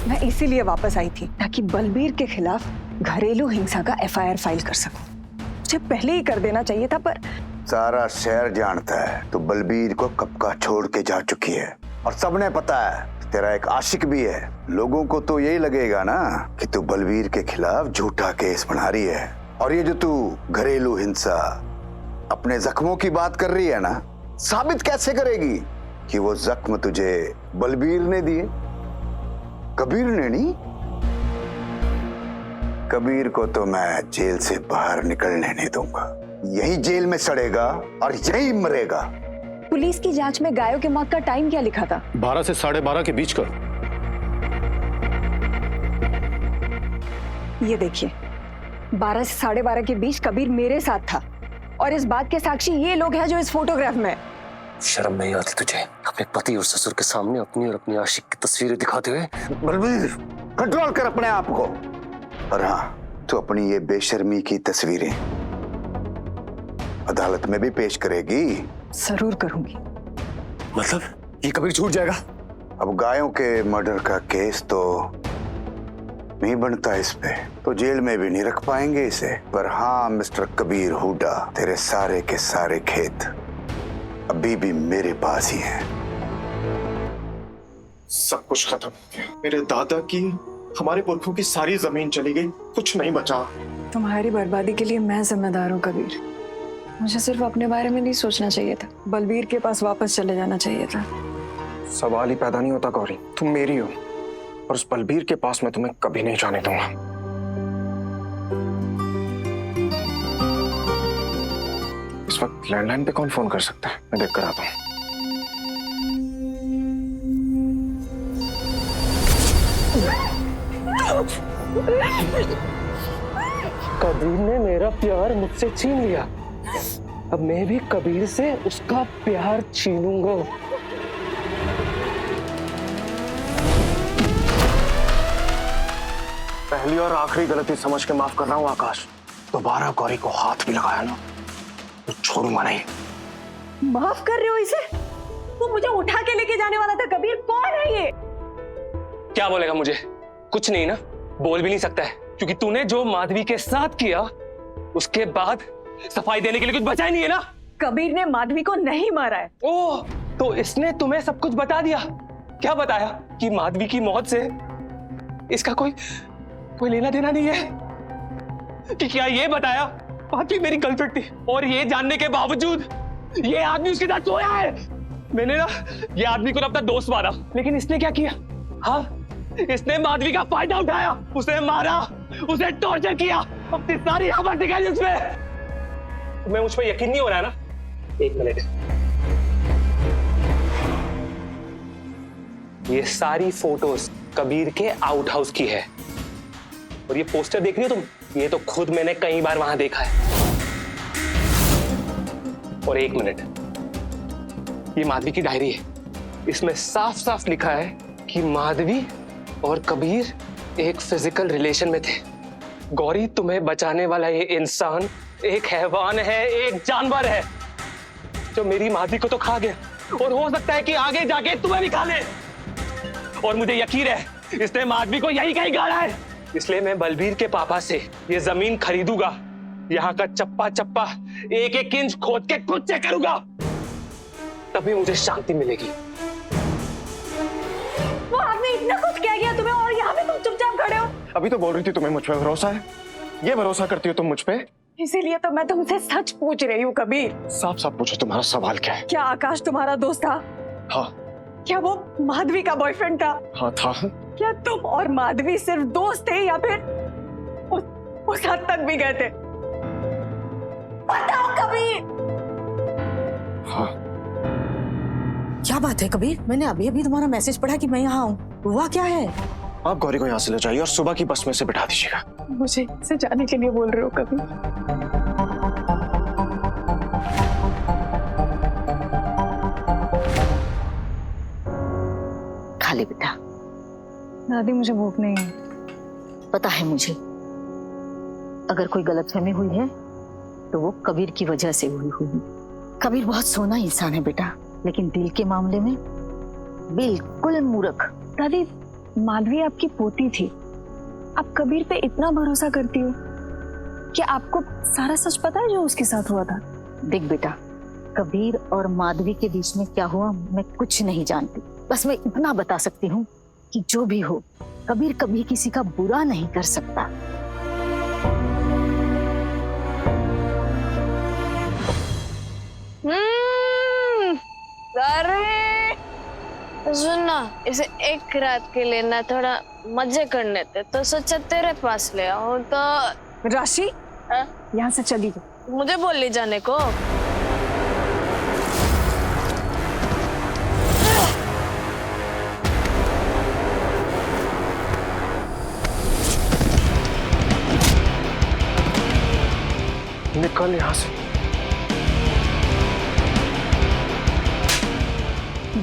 मैं इसीलिए वापस आई थी ताकि बलबीर के खिलाफ घरेलू हिंसा का एफआईआर फाइल कर सकूं। मुझे पहले ही कर देना चाहिए था, पर सारा शहर जानता है तो बलबीर को कब का छोड़ के जा चुकी है और सबने पता है तेरा एक आशिक भी है। लोगों को तो यही लगेगा ना कि तू बलबीर के खिलाफ झूठा केस बना रही है। और ये जो तू घरेलू हिंसा, अपने जख्मों की बात कर रही है ना, साबित कैसे करेगी कि वो जख्म तुझे बलबीर ने दिए? कबीर ने नहीं। कबीर को तो मैं जेल से बाहर निकलने नहीं दूंगा। यही जेल में सड़ेगा और यही मरेगा। पुलिस की जांच में गायों की मौत का टाइम क्या लिखा था? 12 से 12:30 के बीच का। ये देखिए, 12 से 12:30 के बीच कबीर मेरे साथ था और इस बात के साक्षी ये लोग हैं जो इस फोटोग्राफ में। शर्म नहीं आती तुझे अपने पति और ससुर के सामने अपनी और अपनी आशिक की तस्वीरें दिखाते हुए? बलबीर, कंट्रोल कर अपने आप को। और हाँ, तू अपनी ये बेशर्मी की तस्वीरें अदालत में भी पेश करेगी? जरूर करूंगी। मतलब ये कबीर छूट जाएगा? अब गायों के मर्डर का केस तो नहीं बनता इस पे, तो जेल में भी नहीं रख पाएंगे इसे। पर हाँ मिस्टर कबीर हुड्डा, तेरे सारे के सारे खेत अभी भी मेरे पास ही हैं। सब कुछ खत्म हो गया। मेरे दादा की, हमारे पुरखों की सारी जमीन चली गई, कुछ नहीं बचा। तुम्हारी बर्बादी के लिए मैं जिम्मेदार हूँ कबीर। मुझे सिर्फ अपने बारे में नहीं सोचना चाहिए था, बलबीर के पास वापस चले जाना चाहिए था। सवाल ही पैदा नहीं होता गौरी, तुम मेरी हो और उस बलबीर के पास मैं तुम्हें कभी नहीं जाने दूंगा। इस वक्त लैंडलाइन पे कौन फोन कर सकता है? मैं देख कर आता हूँ। कबीर ने मेरा प्यार मुझसे छीन लिया, अब मैं भी कबीर से उसका प्यार छीनूंगा। पहली और आखिरी गलती समझ के माफ कर रहा हूँ आकाश। दोबारा गौरी को हाथ भी लगाया ना तो छोड़ूंगा नहीं। माफ कर रहे हो इसे? वो मुझे उठा के लेके जाने वाला था। कबीर कौन है ये? क्या बोलेगा मुझे? कुछ नहीं ना, बोल भी नहीं सकता है, क्योंकि तूने जो माधवी के साथ किया उसके बाद सफाई देने के लिए कुछ बचा ही नहीं है ना। कबीर ने माधवी को नहीं मारा है। ओह, तो इसने तुम्हें सब कुछ बता दिया? क्या बताया? कि माधवी की मौत से इसका कोई लेना देना नहीं है? कि क्या ये बताया माधवी मेरी गर्लफ्रेंड थी, और ये जानने के बावजूद ये आदमी उसके साथ सोया है? मैंने ना ये आदमी को अपना दोस्त माना, लेकिन इसने क्या किया? हाँ, इसने माधवी का फायदा उठाया, उसे मारा, उसे टॉर्चर किया, अपनी सारी खबर दिखाई उसमें। तुम्हें मुझ पर यकीन नहीं हो रहा है ना? एक मिनट, ये सारी फोटोज कबीर के आउट हाउस की है, और ये पोस्टर देख रही हो तुम? ये तो खुद मैंने कई बार वहां देखा है। और एक मिनट, ये माधवी की डायरी है, इसमें साफ साफ लिखा है कि माधवी और कबीर एक फिजिकल रिलेशन में थे। गौरी, तुम्हें बचाने वाला ये इंसान एक हैवान है, एक जानवर है, जो मेरी माधवी को तो खा गया, और हो सकता है कि आगे जाके तुम्हें भी खा ले। और मुझे यकीन है इसने माधवी को यही कहीं गाड़ा है, इसलिए मैं बलबीर के पापा से ये जमीन खरीदूंगा, यहाँ का चप्पा चप्पा एक एक इंच खोद के खुद चेक करूंगा, तभी मुझे शांति मिलेगी। वो आदमी इतना कुछ कह गया तुम्हें, और यहाँ पे तुम चुपचाप खड़े हो। अभी तो बोल रही थी तुम्हें मुझ पे भरोसा है, ये भरोसा करती हो तुम मुझ पे? इसीलिए तो मैं तुमसे सच पूछ रही हूँ कबीर। साफ साफ पूछो, तुम्हारा सवाल क्या है? क्या आकाश तुम्हारा दोस्त था? हाँ। क्या वो माधवी का बॉयफ्रेंड था? हाँ था। क्या तुम और माधवी सिर्फ दोस्त थे, या फिर उस हद तक भी गए थे? बताओ कबीर। हाँ। क्या बात है कबीर? मैंने अभी अभी तुम्हारा मैसेज पढ़ा कि मैं यहाँ हूँ। हुआ क्या है? आप गौरी को यहाँ से ले जाइए और सुबह की बस में से बिठा दीजिएगा। मुझे से जाने के लिए बोल रहे हो कबीर? खा ले बेटा। दादी, मुझे भूख नहीं है। पता है मुझे, अगर कोई गलतफहमी हुई है तो वो कबीर की वजह से हुई होगी। कबीर बहुत सोना इंसान है बेटा, लेकिन दिल के मामले में बिल्कुल मूर्ख। दादी, माधवी आपकी पोती थी, आप कबीर पे इतना भरोसा करती हो? क्या आपको सारा सच पता है जो उसके साथ हुआ था? देख बेटा, कबीर और माधवी के बीच में क्या हुआ मैं कुछ नहीं जानती, बस मैं इतना बता सकती हूँ कि जो भी हो, कबीर कभी किसी का बुरा नहीं कर सकता। अरे सुनना, इसे एक रात के लिए ना थोड़ा मजे करने थे, तो सोचा तेरे पास ले आऊं। तो राशि, यहाँ से चली गई। मुझे बोल ले जाने को। निकल यहाँ से।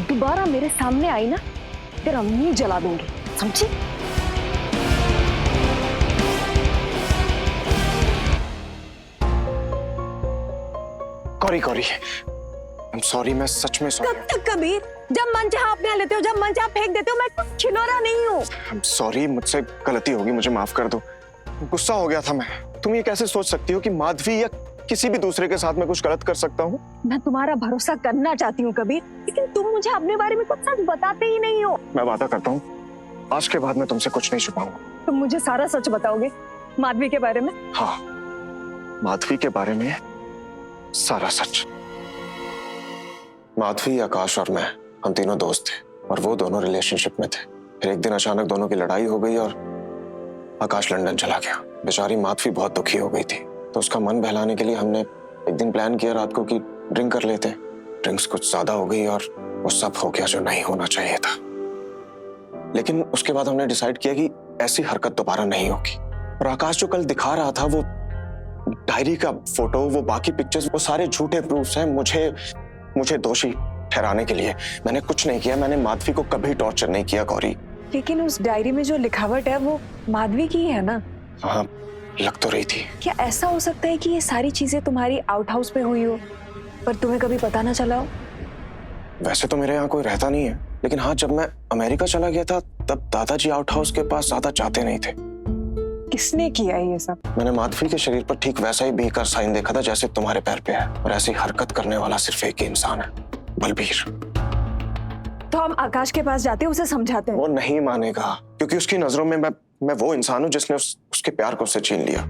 दोबारा मेरे सामने आई ना, तेरा मुंह जला दूंगी, समझी? गौरी, गौरी, I'm sorry, मैं सच में सॉरी। कब तक कबीर? जब मन चाहा अपने लेते हो, जब मन चाहा फेंक देते हो। मैं कुछ खिलौना नहीं हूँ। I'm sorry, मुझसे गलती होगी, मुझे माफ कर दो। गुस्सा हो गया था मैं। तुम ये कैसे सोच सकती हो कि माधवी या किसी भी दूसरे के साथ मैं कुछ गलत कर सकता हूँ? मैं तुम्हारा भरोसा करना चाहती हूँ कबीर, लेकिन तुम मुझे अपने बारे में कुछ सच बताते ही नहीं हो। मैं वादा करता हूँ, आज के बाद मैं तुमसे कुछ नहीं छुपाऊंगा। तुम मुझे सारा सच बताओगे माधवी के बारे में? हाँ, माधवी के बारे में सारा सच। माधवी, आकाश और मैं, हम तीनों दोस्त थे, और वो दोनों रिलेशनशिप में थे। फिर एक दिन अचानक दोनों की लड़ाई हो गई और आकाश लंदन चला गया। बेचारी माधवी बहुत दुखी हो गई थी, तो उसका मन बहलाने के लिए हमने एक दिन प्लान किया रात को कि ड्रिंक कर लेते। ड्रिंक्स कुछ ज्यादा हो गई और वो सब हो गया जो नहीं होना चाहिए था। लेकिन उसके बाद हमने डिसाइड किया कि ऐसी हरकत दोबारा नहीं होगी। और आकाश जो कल दिखा रहा था, वो डायरी का फोटो, वो बाकी पिक्चर्स, वो सारे झूठे प्रूफ्स हैं मुझे दोषी ठहराने के लिए। मैंने कुछ नहीं किया, मैंने माधवी को कभी टॉर्चर नहीं किया गौरी। लेकिन उस डायरी में जो लिखावट है वो माधवी की है ना? हाँ, लग तो रही थी। क्या ऐसा हो सकता है कि ये सारी चीजें तुम्हारी आउट हाउस में हुई हो, पर तुम्हें कभी पता ना चला हो? वैसे तो मेरे यहाँ कोई रहता नहीं है, लेकिन हाँ, जब मैं अमेरिका चला गया था तब दादाजी आउट हाउस के पास ज्यादा जाते नहीं थे। किसने किया ये सब? मैंने माधवी के शरीर पर ठीक वैसा ही बीकर साइन देखा था जैसे तुम्हारे पैर पे है, और ऐसी हरकत करने वाला सिर्फ एक ही इंसान है, बलबीर। तो हम आकाश के पास जाते हैं, उसे समझाते हैं। वो नहीं मानेगा, क्योंकि उसकी नजरों में मैं वो इंसान हूं जिसने उसके प्यार को उससे छीन लिया।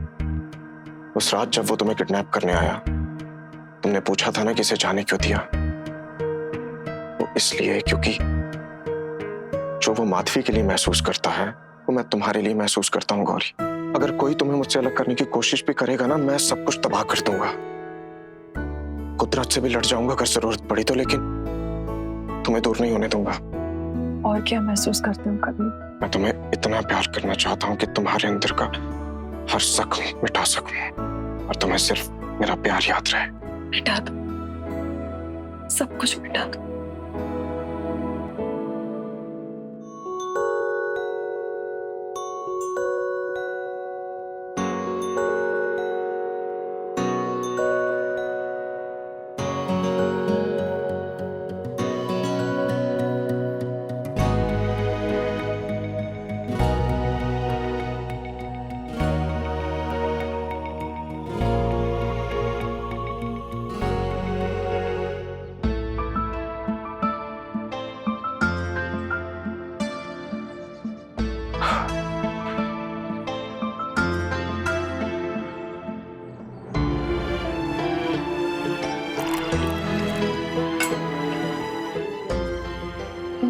उस रात जब वो तुम्हें किडनैप करने आया, तुमने पूछा था ना कि इसे जाने क्यों दिया? वो इसलिए क्योंकि जो वो माधवी के लिए महसूस करता है वो मैं तुम्हारे लिए महसूस करता हूँ गौरी। अगर कोई तुम्हें मुझसे अलग करने की कोशिश भी करेगा ना, मैं सब कुछ तबाह कर दूंगा। कुदरत से भी लड़ जाऊंगा अगर जरूरत पड़ी तो, लेकिन तुम्हें दूर नहीं होने दूंगा। और क्या महसूस करते हो कभी? मैं तुम्हें इतना प्यार करना चाहता हूँ कि तुम्हारे अंदर का हर जख्म मिटा सकूं, और तुम्हें सिर्फ मेरा प्यार याद रहे। मिटा दो, सब कुछ मिटा दो।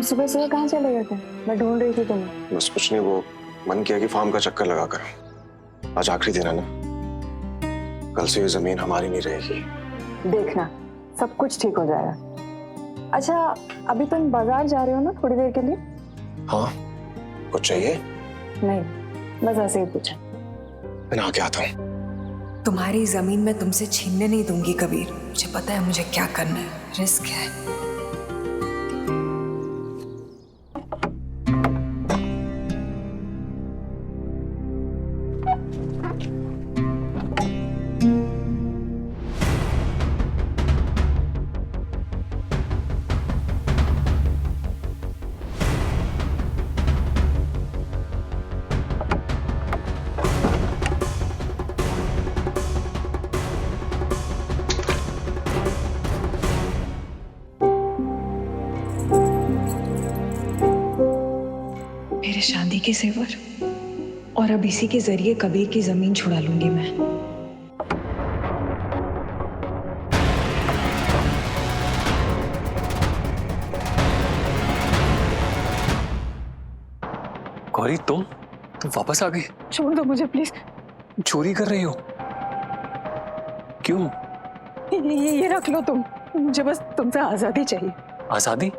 सुबह सुबह कहाँ चले गए थे? मैं ढूंढ रही थी तुम्हें। बस कुछ नहीं, वो मन किया कि फार्म का चक्कर लगा कर। आज आखिरी दिन है ना, कल से ये जमीन हमारी नहीं रहेगी। देखना सब कुछ ठीक हो जाएगा। अच्छा, अभी तुम बाजार जा रहे हो ना थोड़ी देर के लिए? हाँ, कुछ चाहिए? नहीं, बस ऐसे ही पूछा। मैं आके आता हूँ। तुम्हारी जमीन मैं तुमसे छीनने नहीं दूंगी कबीर। मुझे पता है मुझे क्या करना है, रिस्क है। मेरे शादी के सेवर, और अब इसी के जरिए कबीर की जमीन छुड़ा लूंगी मैं। गौरी, तुम वापस आ गई? छोड़ दो मुझे प्लीज। चोरी कर रही हो? क्यों? ये रख लो तुम, मुझे बस तुमसे आजादी चाहिए। आजादी?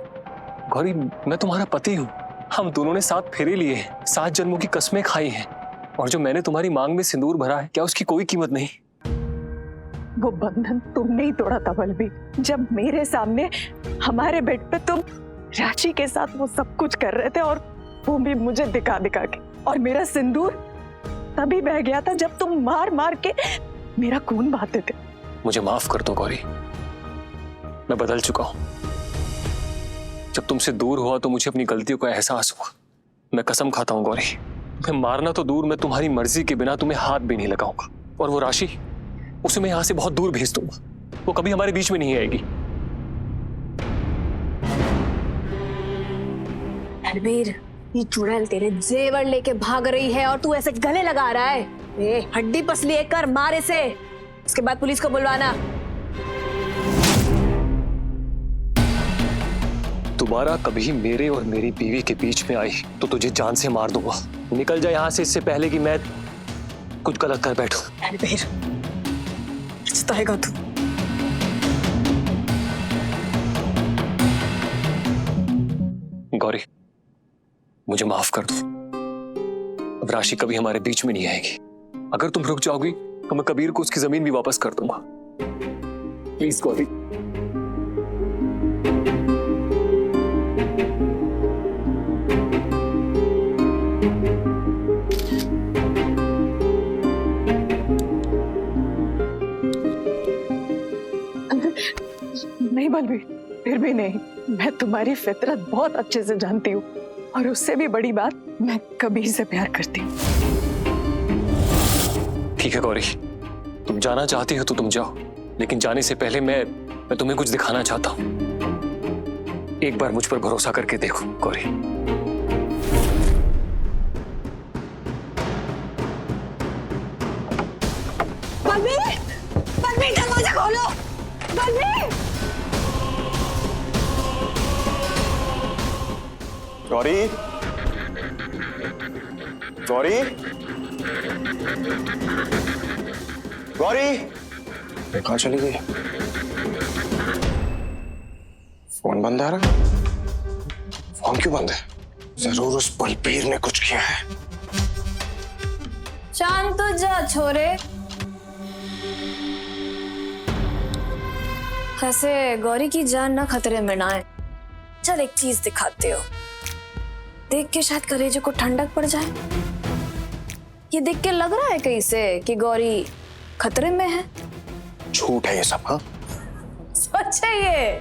गौरी, मैं तुम्हारा पति हूँ। हम दोनों ने 7 फेरे लिए हैं, 7 जन्मों की कसमें खाई हैं, और जो मैंने तुम्हारी मांग में सिंदूर भरा है, क्या उसकी कोई कीमत नहीं? वो बंधन तुमने ही तोड़ा था बलबीर, जब मेरे सामने हमारे बेड पे तुम राशि के साथ वो सब कुछ कर रहे थे, और वो भी मुझे दिखा दिखा के। और मेरा सिंदूर तभी बह गया था जब तुम मार मार के मेरा खून बहाते थे। मुझे माफ कर दो गौरी, मैं बदल चुका हूं। जब तुमसे दूर हुआ तो मुझे अपनी गलतियों का एहसास हुआ। मैं कसम खाता हूं गौरी, मैं मारना तो दूर, मैं तुम्हारी मर्जी के बिना तुम्हें हाथ भी नहीं लगाऊंगा। और वो राशि, उसे मैं यहां से बहुत दूर भेज दूंगा, वो कभी हमारे बीच में नहीं आएगी। रणबीर, ये चुड़ैल तेरे जेवर लेके भाग रही है और तू ऐसे गले लगा रहा है। ए, हड्डी पसली एक कर, मारे से। उसके बाद पुलिस को बुलवाना। दोबारा कभी मेरे और मेरी बीवी के बीच में आई तो तुझे जान से मार दूंगा। निकल जा यहाँ से, इससे पहले कि मैं कुछ गलत कर बैठूं। रणबीर, पछताएगा तू। गौरी, मुझे माफ कर दो। अब राशि कभी हमारे बीच में नहीं आएगी। अगर तुम रुक जाओगी तो मैं कबीर को उसकी जमीन भी वापस कर दूंगा। प्लीज गौरी। नहीं बलबीर, फिर भी नहीं, मैं तुम्हारी फितरत बहुत अच्छे से जानती हूँ, और उससे भी बड़ी बात, मैं कबीर से प्यार करती हूँ। ठीक है गौरी, तुम जाना चाहती हो तो तुम जाओ, लेकिन जाने से पहले मैं तुम्हें कुछ दिखाना चाहता हूँ। एक बार मुझ पर भरोसा करके देखो गौरी। बलबीर, बलबीर दरवाजा खोलो, बलबीर। गौरी, गौरी, गौरी, कहाँ चली गई? फोन बंद आ रहा? फोन क्यों बंद है? जरूर उस बलबीर ने कुछ किया है। शांत हो जा छोरे। ऐसे गौरी की जान ना खतरे में ना है। चल एक चीज दिखाते हो, देख के शायद कलेजे को ठंडक पड़ जाए। ये देख के लग रहा है कहीं से कि गौरी खतरे में है? झूठ है ये सब। हाँ, सच है ये।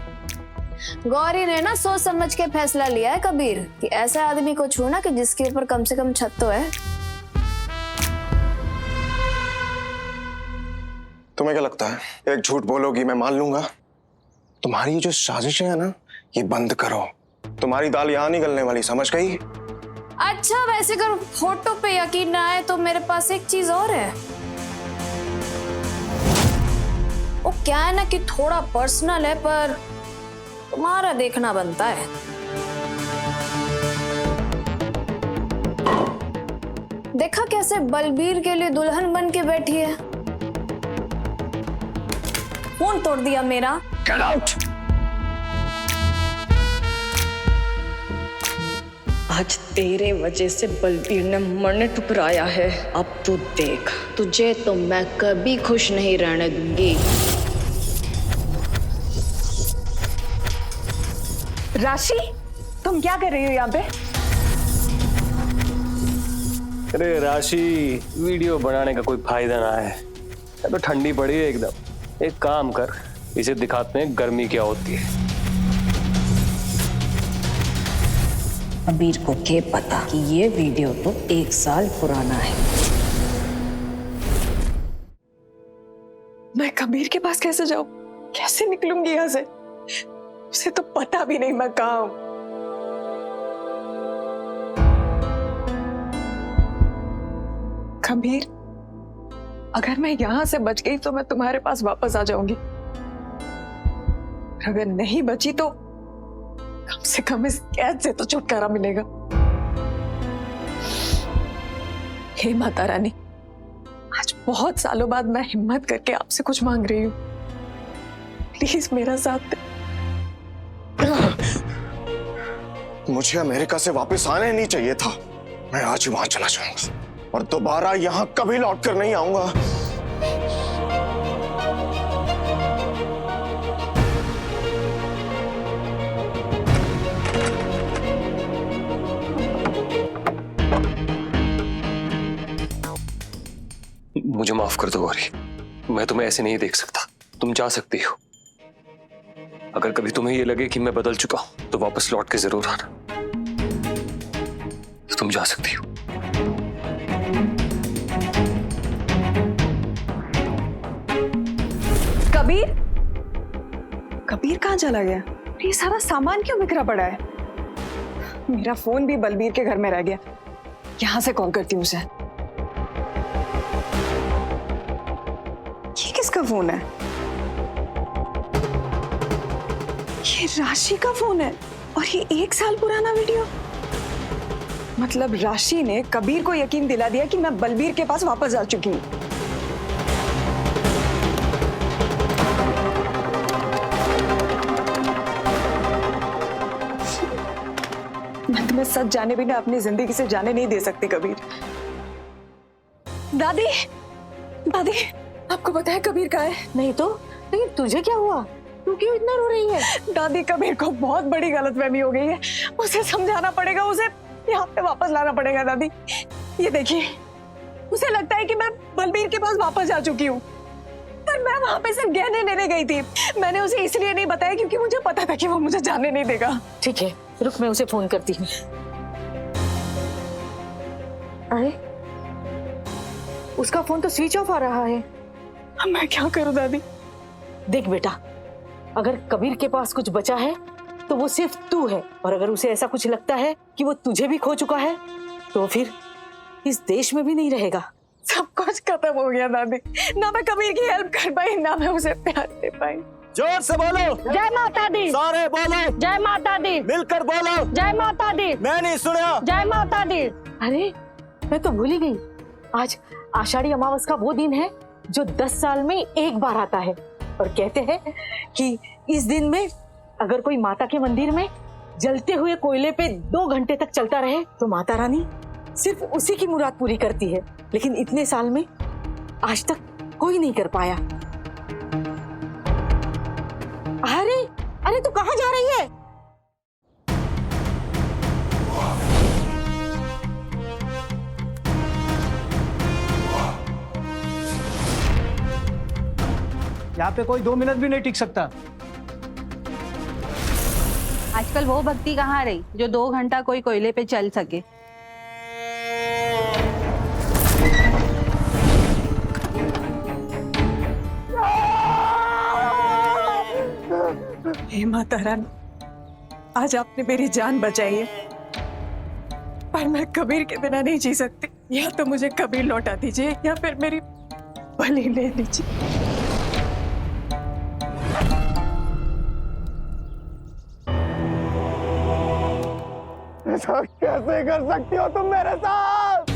गौरी ने ना सोच समझ के फैसला लिया है कबीर कि ऐसे आदमी को छूना कि जिसके ऊपर कम से कम छत तो है। तुम्हें क्या लगता है एक झूठ बोलोगी मैं मान लूंगा? तुम्हारी ये जो साजिशें है ना, ये बंद करो। तुम्हारी दाल यहाँ नहीं गलने वाली, समझ गई? अच्छा वैसे अगर फोटो पे यकीन ना आए तो मेरे पास एक चीज और है। वो क्या है ना कि थोड़ा पर्सनल है, पर तुम्हारा देखना बनता है। देखा कैसे बलबीर के लिए दुल्हन बन के बैठी है। फोन तोड़ दिया मेरा। Get out! आज तेरे वजह से बलबीर ने मरने ठुकराया है। अब तू देख, तुझे तो मैं कभी खुश नहीं रहने दूंगी। राशि, तुम क्या कर रही हो यहाँ पे? अरे राशि, वीडियो बनाने का कोई फायदा ना है। ये तो ठंडी पड़ी है एकदम। एक काम कर, इसे दिखाते हैं गर्मी क्या होती है। कबीर को क्या पता कि ये वीडियो तो 1 साल पुराना है। मैं कबीर के पास कैसे जाऊं? कैसे निकलूंगी यहाँ से? उसे तो पता भी नहीं मैं कहाँ हूं। कबीर, अगर मैं यहां से बच गई तो मैं तुम्हारे पास वापस आ जाऊंगी। अगर नहीं बची तो कम से कम इस कैद से तो छुटकारा मिलेगा। हे माता रानी, आज बहुत सालों बाद मैं हिम्मत करके आपसे कुछ मांग रही हूँ। प्लीज मेरा साथ दे। मुझे अमेरिका से वापस आने नहीं चाहिए था। मैं आज ही वहां चला जाऊंगा और दोबारा यहां कभी लौट कर नहीं आऊंगा। मुझे माफ कर दो गौरी, मैं तुम्हें ऐसे नहीं देख सकता। तुम जा सकती हो। अगर कभी तुम्हें ये लगे कि मैं बदल चुका हूं तो वापस लौट के जरूर आना। तुम जा सकती हो। कबीर, कबीर कहाँ चला गया? ये सारा सामान क्यों बिखरा पड़ा है? मेरा फोन भी बलबीर के घर में रह गया। यहां से कॉल करती हूँ उसे। ये किसका फोन है? ये राशि का फोन है, और ये 1 साल पुराना वीडियो। मतलब राशि ने कबीर को यकीन दिला दिया कि मैं बलबीर के पास वापस आ चुकी हूँ। मैं तुम्हें सच जाने बिना अपनी जिंदगी से जाने नहीं दे सकती कबीर। दादी, दादी, आपको पता है कबीर कहाँ है? नहीं तो, लेकिन तुझे क्या हुआ? तू क्यों इतना रो रही है? दादी, कबीर को बहुत बड़ी गलतफहमी हो गई है। उसे समझाना पड़ेगा, उसे यहाँ पे वापस लाना पड़ेगा। दादी, ये देखिए, उसे लगता है कि मैं बलबीर के पास वापस जा चुकी हूँ, पर मैं मैं वहां पे सिर्फ गहने लेने गई थी। मैंने उसे इसलिए नहीं बताया क्योंकि मुझे पता था कि वो मुझे जाने नहीं देगा। ठीक है, रुक, मैं उसे फोन करती हूँ। अरे, उसका फोन तो स्विच ऑफ आ रहा है। मैं क्या करूं दादी? देख बेटा, अगर कबीर के पास कुछ बचा है तो वो सिर्फ तू है, और अगर उसे ऐसा कुछ लगता है कि वो तुझे भी खो चुका है तो फिर इस देश में भी नहीं रहेगा। सब कुछ खत्म हो गया दादी। ना मैं कबीर की हेल्प कर पाई, ना मैं उसे प्यार दे पाई। जोर से बोलो, जय माता दी। सारे बोलो, जय माता दी। मिलकर बोलो, जय माता दी। मैं नहीं सुना। जय माता दी। अरे, मैं तो भूल ही गई, आज आषाढ़ी अमावस का वो दिन है जो 10 साल में एक बार आता है, और कहते हैं कि इस दिन में अगर कोई माता के मंदिर में जलते हुए कोयले पे 2 घंटे तक चलता रहे तो माता रानी सिर्फ उसी की मुराद पूरी करती है। लेकिन इतने साल में आज तक कोई नहीं कर पाया। अरे अरे, तू कहाँ जा रही है? यहाँ पे कोई 2 मिनट भी नहीं टिक सकता। आजकल वो भक्ति कहाँ रही जो 2 घंटा कोई कोयले पे चल सके। हे माता रानी, आज आपने मेरी जान बचाई है, पर मैं कबीर के बिना नहीं जी सकती। या तो मुझे कबीर लौटा दीजिए या फिर मेरी बलि ले लीजिए। ऐसा कैसे कर सकती हो तुम मेरे साथ?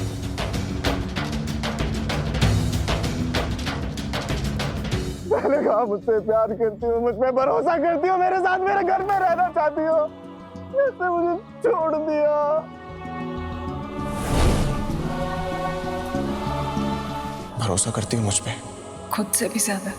मैंने कहा मुझसे प्यार करती हो, मुझ पे भरोसा करती हो, मेरे साथ मेरे घर में रहना चाहती हो, ऐसे मुझे छोड़ दिया। भरोसा करती हो मुझ पे? खुद से भी ज्यादा।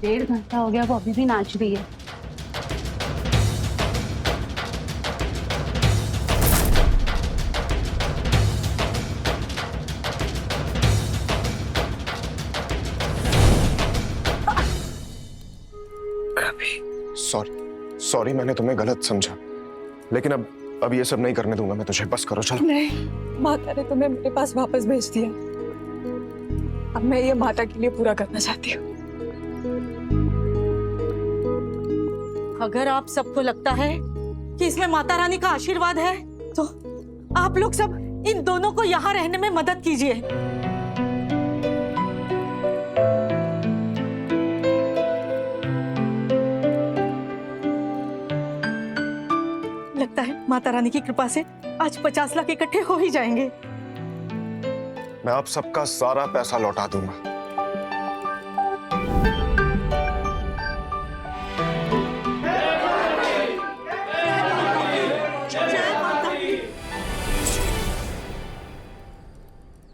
डेढ़ घंटा हो गया, वो अभी भी नाच रही है। सॉरी, मैंने तुम्हें गलत समझा, लेकिन अब ये सब नहीं करने दूंगा मैं तुझे। बस करो, चलो। नहीं, माता ने तुम्हें मेरे पास वापस भेज दिया। अब मैं ये माता के लिए पूरा करना चाहती हूँ। अगर आप सबको लगता है कि इसमें माता रानी का आशीर्वाद है तो आप लोग सब इन दोनों को यहाँ रहने में मदद कीजिए। लगता है माता रानी की कृपा से आज 50 लाख इकट्ठे हो ही जाएंगे। मैं आप सबका सारा पैसा लौटा दूंगा।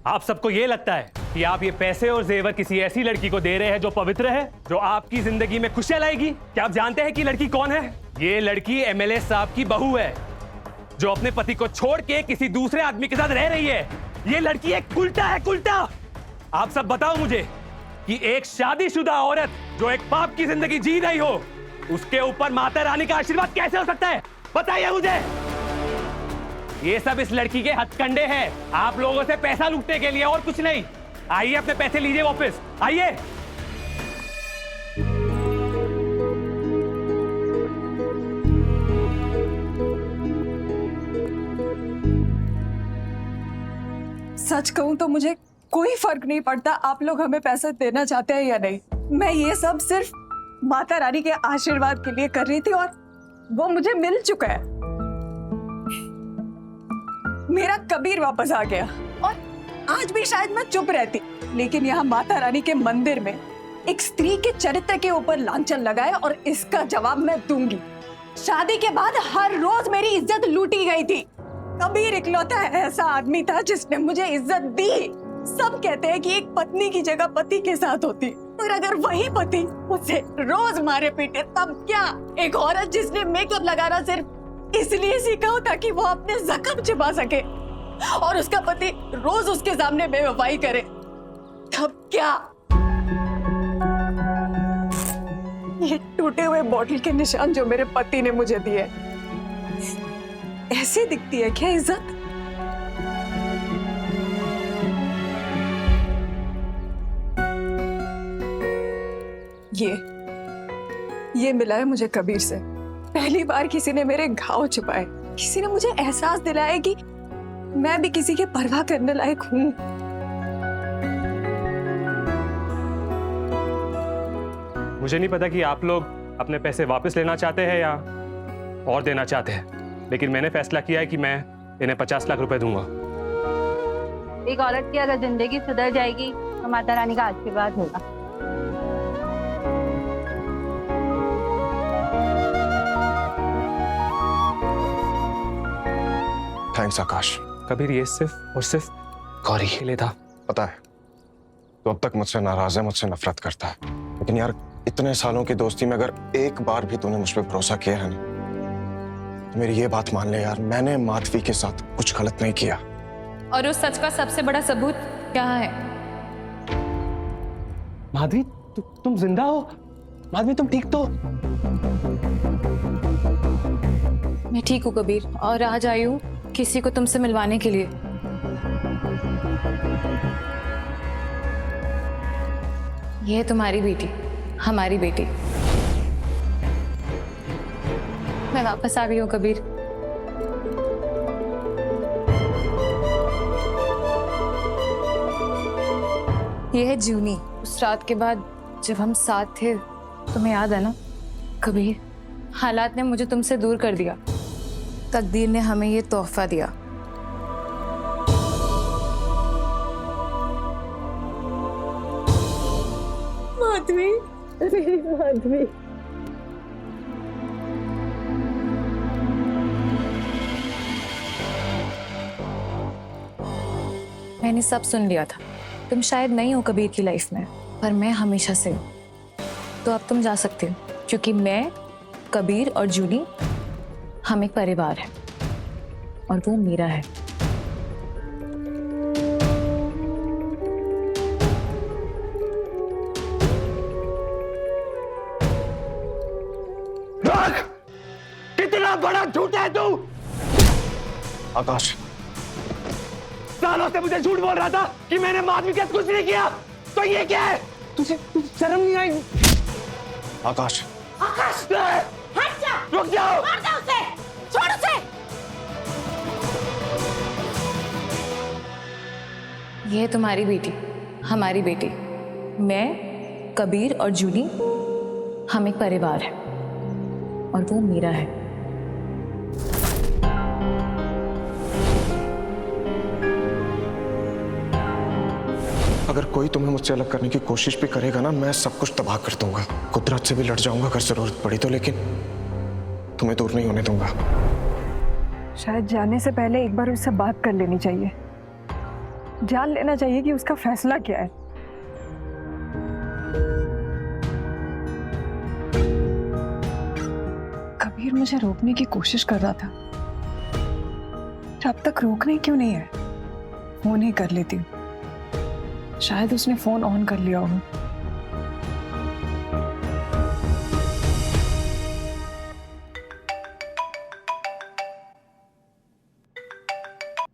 आप सबको ये लगता है कि आप ये पैसे और जेवर किसी ऐसी लड़की को दे रहे हैं जो पवित्र है, जो आपकी जिंदगी में खुशियां लाएगी? क्या आप जानते हैं कि लड़की कौन है? ये लड़की एमएलए साहब की बहू है, जो अपने पति को छोड़ के किसी दूसरे आदमी के साथ रह रही है। ये लड़की एक उल्टा है, उल्टा। आप सब बताओ मुझे कि एक शादीशुदा औरत जो एक पाप की जिंदगी जी रही हो, उसके ऊपर माता रानी का आशीर्वाद कैसे हो सकता है? बताइए मुझे। ये सब इस लड़की के हथकंडे हैं, आप लोगों से पैसा लूटने के लिए, और कुछ नहीं। आइए अपने पैसे लीजिए वापस, आइए। सच कहूं तो मुझे कोई फर्क नहीं पड़ता आप लोग हमें पैसा देना चाहते हैं या नहीं। मैं ये सब सिर्फ माता रानी के आशीर्वाद के लिए कर रही थी और वो मुझे मिल चुका है। मेरा कबीर वापस आ गया और आज भी शायद मैं चुप रहती, लेकिन यहाँ माता रानी के मंदिर में एक स्त्री के चरित्र के ऊपर लांछन लगाए और इसका जवाब मैं दूंगी। शादी के बाद हर रोज मेरी इज्जत लूटी गई थी, कबीर इकलौता ऐसा आदमी था जिसने मुझे इज्जत दी। सब कहते हैं कि एक पत्नी की जगह पति के साथ होती, और अगर वही पति मुझसे रोज मारे पीटे तब क्या? एक औरत जिसने मेकअप लगाना सिर्फ इसलिए सीखा हो ताकि वो अपने जख्म छिपा सके, और उसका पति रोज उसके सामने बेवफाई करे, तब क्या? ये टूटे हुए बॉटल के निशान जो मेरे पति ने मुझे दिए, ऐसे दिखती है क्या इज्जत? ये मिला है मुझे कबीर से। पहली बार किसी ने मेरे घाव छुपाए, किसी ने मुझे एहसास दिलाया कि मैं भी किसी के परवाह करने लायक हूं। मुझे नहीं पता कि आप लोग अपने पैसे वापस लेना चाहते हैं या और देना चाहते हैं, लेकिन मैंने फैसला किया है कि मैं इन्हें 50 लाख रुपए दूंगा। एक औरत की अगर जिंदगी सुधर जाएगी तो माता रानी का आशीर्वाद होगा। थैंक्स आकाश। कबीर ये सिर्फ और सिर्फ गौरी के लिए था। पता है तो अब तक मुझसे नाराज है, मुझसे नफरत करता है, लेकिन यार इतने सालों की दोस्ती में अगर एक बार भी तूने मुझ पर भरोसा किया है ना, तो मेरी ये बात मान ले यार, मैंने माधवी के साथ कुछ गलत नहीं किया। और उस सच का सबसे बड़ा सबूत क्या है? माधवी तुम जिंदा हो? माधवी तुम ठीक तो? मैं ठीक हूँ कबीर, और आज आई हूँ किसी को तुमसे मिलवाने के लिए। ये है तुम्हारी बेटी, हमारी बेटी। मैं वापस आ गई हूँ कबीर। ये है जूनी। उस रात के बाद जब हम साथ थे, तुम्हें याद है ना कबीर? हालात ने मुझे तुमसे दूर कर दिया, तकदीर ने हमें ये तोहफा दिया। माधवी, अरे माधवी। मैंने सब सुन लिया था। तुम शायद नहीं हो कबीर की लाइफ में, पर मैं हमेशा से हूँ। तो अब तुम जा सकते हो, क्योंकि मैं, कबीर और जूली हम एक परिवार है, और वो मेरा है। कितना बड़ा झूठ है तू! आकाश, सालों से मुझे झूठ बोल रहा था कि मैंने माधवी के साथ कुछ नहीं किया, तो ये क्या है? तुझे शर्म नहीं आई? आकाश, आकाश हट जा! रुक जाओ! मार दो उसे! छोड़ उसे! ये है तुम्हारी बेटी, हमारी बेटी। मैं, कबीर और जूली हम एक परिवार है, और वो मेरा है। अगर कोई तुम्हें मुझसे अलग करने की कोशिश भी करेगा ना, मैं सब कुछ तबाह कर दूंगा। कुदरत से भी लड़ जाऊंगा अगर जरूरत पड़ी तो, लेकिन तुम्हें दूर नहीं होने दूंगा। शायद जाने से पहले एक बार उससे बात कर लेनी चाहिए, जान लेना चाहिए कि उसका फैसला क्या है। कबीर मुझे रोकने की कोशिश कर रहा था, अब तक रोकने क्यों नहीं है? फोन ही कर लेती हूँ, शायद उसने फोन ऑन कर लिया होगा।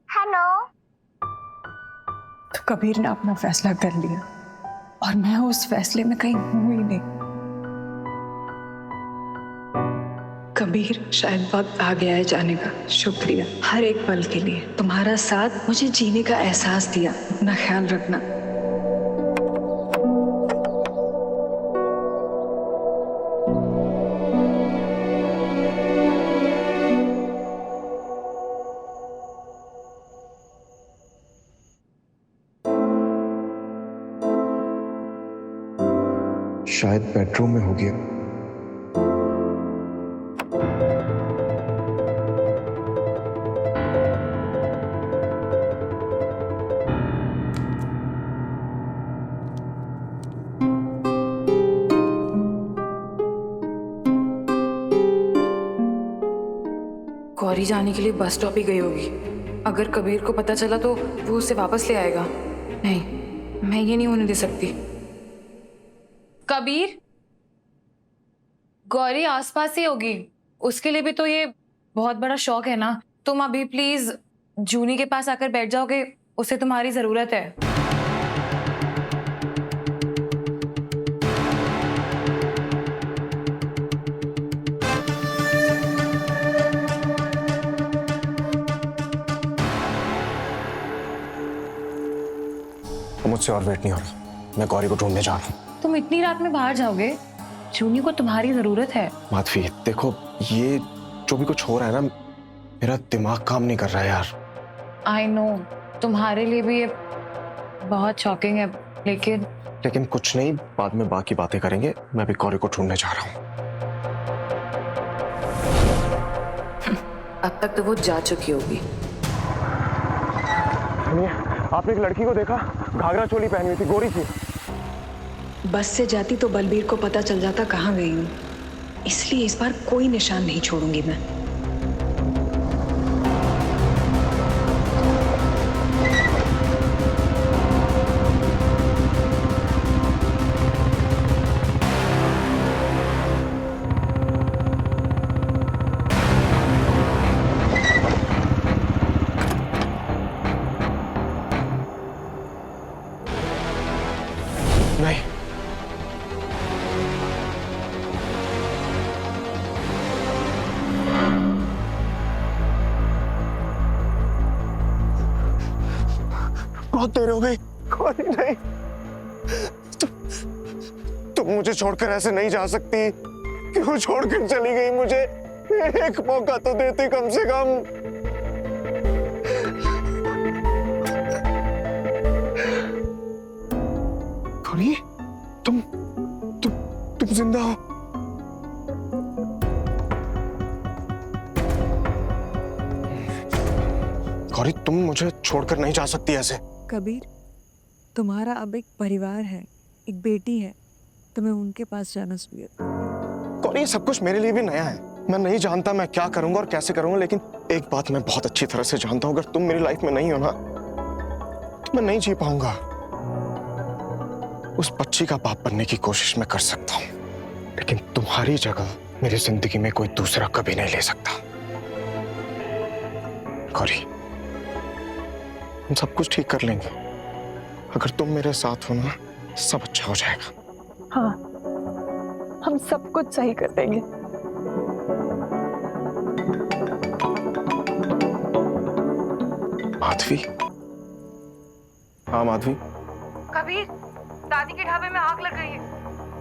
हेलो। तो कबीर ने अपना फैसला कर लिया, और मैं उस फैसले में कहीं हूं ही नहीं। कबीर, शायद वक्त आ गया है जाने का। शुक्रिया हर एक पल के लिए। तुम्हारा साथ मुझे जीने का एहसास दिया। अपना ख्याल रखना। शायद बेडरूम में हो गया। गौरी जाने के लिए बस स्टॉप ही गई होगी। अगर कबीर को पता चला तो वो उसे वापस ले आएगा। नहीं, मैं ये नहीं होने दे सकती। कबीर, गौरी आसपास ही होगी, उसके लिए भी तो ये बहुत बड़ा शौक है ना। तुम अभी प्लीज जूनी के पास आकर बैठ जाओगे, उसे तुम्हारी जरूरत है। मुझसे और वेट नहीं हो रहा, मैं गौरी को ढूंढने जा रहा हूँ। तुम इतनी रात में बाहर जाओगे? जूनी को तुम्हारी जरूरत है। माधवी देखो, ये जो भी कुछ हो रहा है ना, मेरा दिमाग काम नहीं कर रहा है यार। आई नो, तुम्हारे लिए भी ये बहुत शॉकिंग है, लेकिन कुछ नहीं, बाद में बाकी बातें करेंगे। मैं भी गौरी को ढूंढने जा रहा हूँ। अब तक तो वो जा चुकी होगी। आपने एक लड़की को देखा, घाघरा चोली पहनी हुई थी, गोरी थी। बस से जाती तो बलबीर को पता चल जाता कहाँ गई हूँ, इसलिए इस बार कोई निशान नहीं छोड़ूंगी मैं। नहीं, बहुत देर हो गई। गौरी नहीं, तुम मुझे छोड़कर ऐसे नहीं जा सकती। क्यों छोड़कर चली गई मुझे? एक मौका तो देती कम से कम। गौरी, तुम जिंदा हो? गौरी, तुम मुझे छोड़कर नहीं जा सकती ऐसे। कबीर, तुम्हारा अब एक परिवार है, एक बेटी है, तुम्हें उनके पास जाना चाहिए। गौरी, ये सब कुछ मेरे लिए भी नया है। मैं नहीं जानता मैं क्या करूंगा और कैसे करूंगा, लेकिन एक बात मैं बहुत अच्छी तरह से जानता हूं, अगर तुम मेरी लाइफ में नहीं हो ना, तो मैं नहीं जी पाऊंगा। उस बच्ची का बाप बनने की कोशिश मैं कर सकता हूं, लेकिन तुम्हारी जगह मेरी जिंदगी में कोई दूसरा कभी नहीं ले सकता। गौरी, हम सब कुछ ठीक कर लेंगे। अगर तुम मेरे साथ हो ना, सब अच्छा हो जाएगा। हाँ, हम सब कुछ सही कर देंगे। माधवी। हाँ माधवी। कबीर, दादी के ढाबे में आग लग गई है।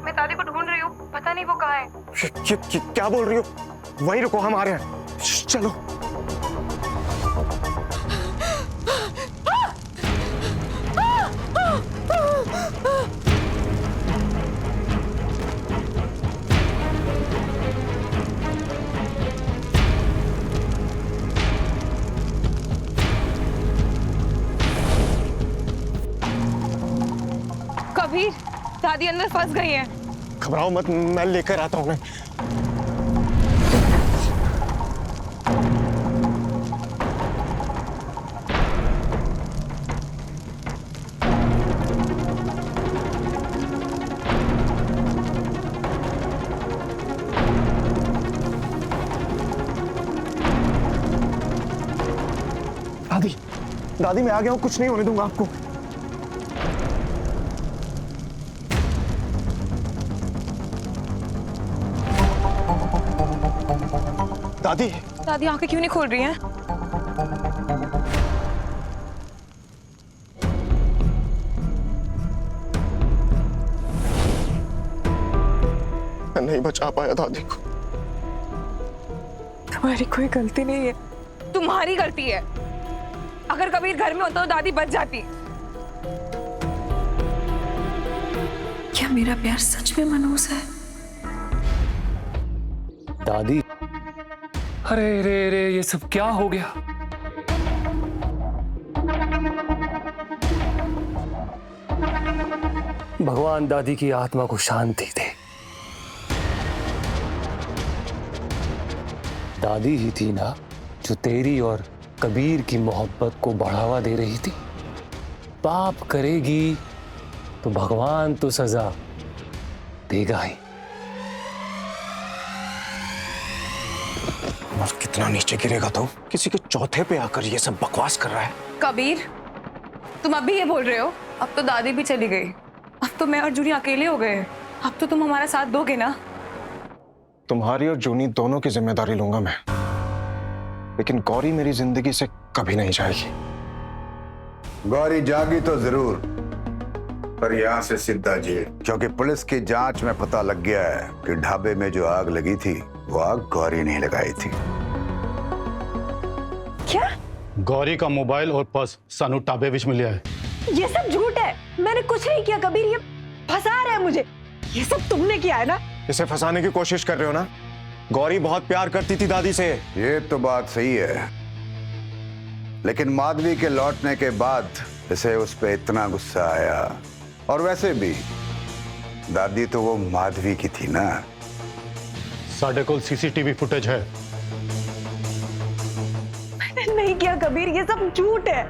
मैं दादी को ढूंढ रही हूँ, पता नहीं वो कहाँ है। क्या बोल रही हो? वहीं रुको, हम आ रहे हैं। चलो। कबीर, दादी अंदर फंस गई है। घबराओ मत, मैं लेकर आता हूँ उन्हें। दादी, दादी मैं आ गया हूँ, कुछ नहीं होने दूंगा आपको। दादी, दादी आंखें क्यों नहीं खोल रही हैं? मैं नहीं बचा पाया दादी को। तुम्हारी कोई गलती नहीं है। तुम्हारी गलती है। अगर कबीर घर में होता तो दादी बच जाती। क्या मेरा प्यार सच में मनहूस है? दादी, अरे रे रे, ये सब क्या हो गया? भगवान दादी की आत्मा को शांति दे। दादी ही थी ना जो तेरी और कबीर की मोहब्बत को बढ़ावा दे रही थी। पाप करेगी तो भगवान तो सजा देगा ही। और कितना नीचे गिरेगा तो किसी के चौथे पे आकर ये सब बकवास कर रहा है। कबीर, तुम अभी ये बोल रहे हो? अब तो दादी भी चली गई, अब तो मैं और जूनी अकेले हो गए। अब तो तुम हमारा साथ दोगे ना? तुम्हारी और जूनी दोनों की जिम्मेदारी लूंगा मैं, लेकिन गौरी मेरी जिंदगी से कभी नहीं जाएगी। गौरी जागी तो जरूर, पर यहाँ से सीधा जेल, क्योंकि पुलिस की जांच में पता लग गया है कि ढाबे में जो आग लगी थी वो आग गौरी नहीं लगाई थी। क्या? गौरी का मोबाइल और पर्स सानू ढाबे विच मिला है। ये सब झूठ है, मैंने कुछ नहीं किया कबीर, ये फंसा रहा है मुझे। ये सब तुमने किया है ना? इसे फंसाने की कोशिश कर रहे हो ना? गौरी बहुत प्यार करती थी दादी से। ये तो बात सही है, लेकिन माधवी के लौटने के बाद इसे उस पे इतना गुस्सा आया। और वैसे भी दादी तो वो माधवी की थी ना। साढ़े को सीसीटीवी फुटेज है। मैंने नहीं किया कबीर, ये सब झूठ है।